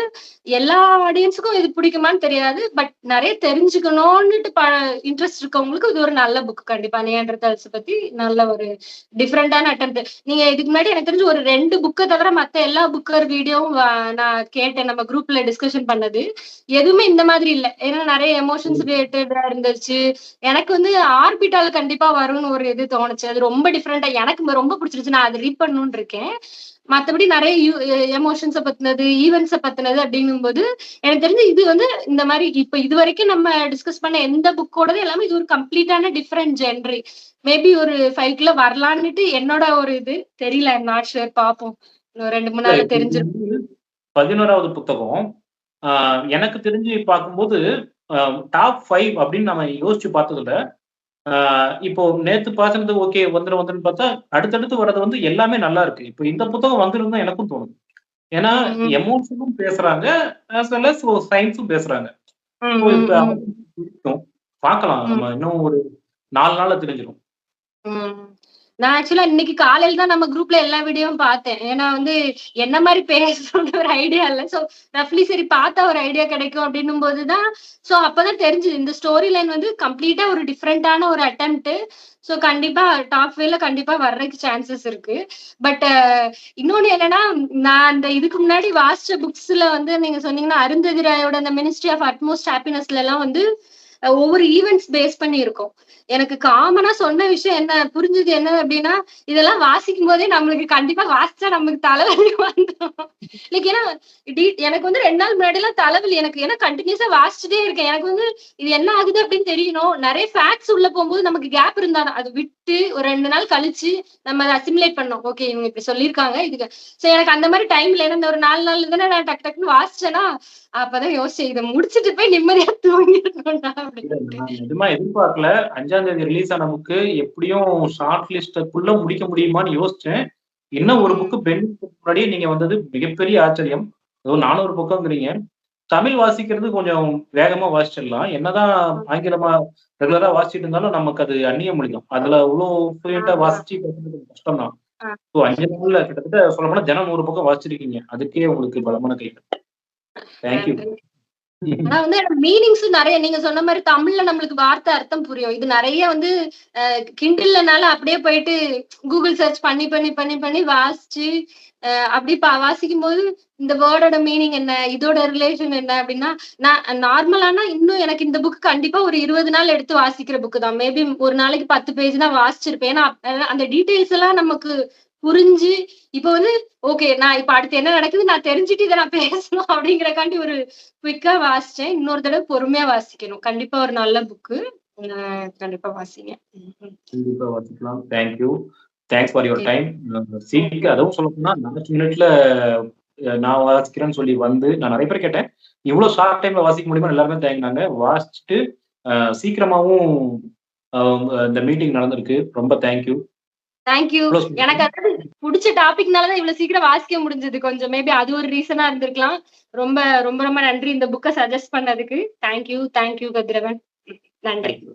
எல்லா ஆடியன்ஸுக்கும் இது பிடிக்குமான்னு தெரியாது. பட் நெறைய தெரிஞ்சுக்கணும்னுட்டு இன்ட்ரெஸ்ட் இருக்கவங்களுக்கு இது ஒரு நல்ல புக் கண்டிப்பா. நியாண்டர்தால்ஸ் பத்தி நல்ல ஒரு டிஃபரெண்டான அட்டெம்ப்ட். நீங்க இதுக்கு முன்னாடி எனக்கு தெரிஞ்சு ஒரு 2 புக்க தவிர மத்த எல்லா புக்கர் வீடியோவும் நான் கேட்டேன். நம்ம குரூப்ல டிஸ்கஷன் பண்ணது. எதுவுமே இந்த மாதிரி இல்ல. ஏன்னா நெறைய எமோஷன்ஸ் ரிலேட்டடா இருந்துச்சு. எனக்கு வந்து ஆர்பிட்டால் கண்டிப்பா வரும்னு ஒரு இது தோணுச்சு. அது ரொம்ப டிஃபரெண்டா எனக்கு ரொம்ப பிடிச்சிருச்சு. நான் அத ரீட் பண்ணணும்னு இருக்கேன். மத்தபடி நெறைய எமோஷன்ஸ பத்தினது, ஈவென்ட்ஸ பத்தினது அப்படிங்கும்போது, எனக்கு தெரிஞ்சு இது வந்து இந்த மாரி இப்ப இதுவரைக்கும் நம்ம டிஸ்கஸ் பண்ண எந்த புக்கோடது எல்லாமே இது ஒரு கம்ப்ளீட்டான டிஃபரெண்ட் ஜென்ரி. மேபி ஒரு 5க்குள்ள வரலான்னுட்டு என்னோட ஒரு இது. தெரியல. ஐ அம் நாட் ஷூர் பாப்போம். இன்னும் 2, 3 இல்ல நாள்ல இப்ப இது தெரிஞ்சிரும். வந்து 11வது புத்தகம். ஆ எனக்கு தெரிஞ்சு பார்க்கும்போது, அ டாப் 5 அப்படின்னு நம்ம யோசிச்சு பார்த்ததுல, ஆ இப்போ நேத்து பார்த்தது ஓகே வந்துரும்ன்னு பார்த்தா, அடுத்தடுத்து வர்றது வந்து எல்லாமே நல்லா இருக்கு. இப்ப இந்த புத்தகம் வந்துரும்னு தான் எனக்கும் தோணுது. ஏன்னா ம், ம். எமோஷனும் பேசுறாங்க, ஆஸ் வெல் அஸ் சயின்ஸும் பேசுறாங்க. ம், ஸோ ம், இப்ப ம். பிடிக்கும். பார்க்கலாம். ம். நம்ம இன்னும் ஒரு 4 நாள்ல தெரிஞ்சிரும். ம். நான் ஆக்சுவலா இன்னைக்கு காலையில தான் நம்ம குரூப்ல எல்லா வீடியோவும் பார்த்தேன். ஏன்னா வந்து என்ன மாரி பேசணும்னு ஒரு ஐடியா இல்ல. சோ ரஃப்லி சரி பார்த்தா ஒரு ஐடியா கிடைக்கும் அப்டின்னும்போது தான் சோ அப்பதான் தெரிஞ்சது. இந்த ஸ்டோரி லைன் வந்து கம்ப்ளீட்டா ஒரு டிஃபரண்டான ஒரு அட்டெம்ப்ட். சோ கண்டிப்பா டாப் 5ல கண்டிப்பா வர்றதுக்கு சான்சஸ் இருக்கு. பட் இன்னொன்னு என்னன்னா, நான் அந்த இதுக்கு முன்னாடி வாசிச்ச புக்ஸ்ல வந்து நீங்க சொன்னீங்கன்னா, அருந்ததி ராயோட அந்த மினிஸ்ட்ரி ஆஃப் அட்மோஸ்ட் ஹாப்பினஸ்லலாம் வந்து ஒவ்வொரு ஈவென்ட்ஸ் பேஸ் பண்ணி இருக்கும். எனக்கு காமனா சொன்ன விஷயம் என்ன புரிஞ்சது என்ன அப்டின்னா, இதெல்லாம் வாசிக்கும் போதே நம்மளுக்கு கண்டிப்பா வாசிச்சா நமக்கு தலைவலி வந்துரும். லைக் ஏன்னா எனக்கு வந்து 2 நாள் முன்னாடிலாம் தலைவலி எனக்கு ஏன்னா கன்டினியூஸா வாசிச்சுட்டே இருக்கேன். எனக்கு வந்து இது என்ன ஆகுது அப்டின்னு தெரியணும். நெறைய ஃபேக்ட்ஸ் உள்ள போம்போது நமக்கு கேப் இருந்தா தான். அத விட்டு ஒரு 2 நாள் கழிச்சு நம்ம அத அசிமுலேட் பண்ணணும். ஓகே இவங்க இப்டி சொல்லியிருக்காங்க. இதுக்கு சோ எனக்கு அந்த மாரி டைம் இல்ல. ஏன்னா இந்த ஒரு 4 நாள்ல தானே நான் டக்கு டக்குன்னு வாசிச்சேன்னா, அப்பதான் யோசிச்சேன். இத முடிச்சுட்டு போய் நிம்மதியா தூங்கிரணும்டா இல்ல அப்டின்ட்டு. நான் நிஜமா எதிர்பார்க்கல. 5ஆம் தேதி ரிலீஸ் ஆன புக்கு எப்படியும் ஷார்ட் லிஸ்ட்க்குள்ள முடிக்க முடியுமான்னு யோசிச்சேன். இன்னும் ஒரு புக் ம். பெண்டிங் முன்னாடியே நீங்க வந்தது மிகப்பெரிய ஆச்சரியம். ஏதோ 400 பக்கம்ங்கிறீங்க. தமிழ் வாசிக்கிறது கொஞ்சம் வேகமா வாசிச்சிடலாம். என்னதான் ம். ஆங்கிலமா ரெகுலரா வாசிச்சுட்டு இருந்தாலும் நமக்கு அது அந்நிய மொழி தான். அதுல அவ்ளோ ஃப்ளூயன்ட்டா ஆ. வாசிச்சு கத்துக்கிறது கஷ்டம் தான். ஆ. ஸோ 5 நாள்ல கிட்டத்தட்ட சொல்லப்போனா தினம் 100 பக்கம் வாசிச்சிருக்கீங்க. அதுக்கே உங்களுக்கு பலமான கைகள். Thank you. நன்றி. ஆனா வந்து மீனிங்ஸும் நெறைய நீங்க சொன்ன மாரி தமிழ்ல நம்மளுக்கு வார்த்தை அர்த்தம் புரியும். இது நெறைய வந்து கிண்டில்னால அப்படியே போயிட்டு கூகுள் சர்ச் பண்ணி வாசிச்சு, அப்படி வாசிக்கும்போது இந்த வேர்டோட மீனிங் என்ன? இதோட ரிலேஷன் என்ன? அப்படின்னா, நான் நார்மலானா இன்னும் எனக்கு இந்த புக் கண்டிப்பா ஒரு 20 நாள் எடுத்து வாசிக்கிற புக்கு தான். மேபி ஒரு நாளைக்கு 10 பேஜ் தான் வாசிச்சிருப்பேன். ஏன்னா, அந்த டீட்டெயில்ஸ் எல்லாம் நமக்கு புரிஞ்சு, இப்ப வந்து ஓகே நான் இப்ப அடுத்து என்ன நடக்குது நான் தெரிஞ்சுட்டு இத நான் பேசணும் அப்படிங்கிறக்காண்டி ஒரு குயிக்கா வாசிச்சேன். இன்னொரு தடவ பொறுமையா வாசிக்கணும். கண்டிப்பா ஒரு நல்ல புக்கு. கண்டிப்பா வாசிங்க. கண்டிப்பா வாசிக்கலாம். Thank you. Thanks for your okay. Time. அதுவும் சொல்லப்போனா லாஸ்ட் மினிட்ல நான் வாசிக்கிறேன்னு சொல்லி வந்து நான் நெறைய பேர் கேட்டேன். இவ்ளோ ஷார்ட் டைம்ல வாசிக்க முடியுமான்னு எல்லாருமே தயங்குனாங்க. வாசிச்சுட்டு சீக்கிரமாவும் அ இந்த மீட்டிங் நடந்திருக்கு. ரொம்ப thank you. Thank you. Close எனக்கு பண்ணிக்கலாம். அதாவது புடிச்ச டாபிக்னால தான் இவ்வளவு சீக்கிரம் வாசிக்க முடிஞ்சது. கொஞ்சம் மேபி அது ஒரு ரீசனா இருந்திருக்கலாம். ரொம்ப ரொம்ப ரொம்ப நன்றி இந்த புக்க சஜெஸ்ட் பண்ணதுக்கு. தேங்க் யூ கதிரவன். நன்றி. Thank you.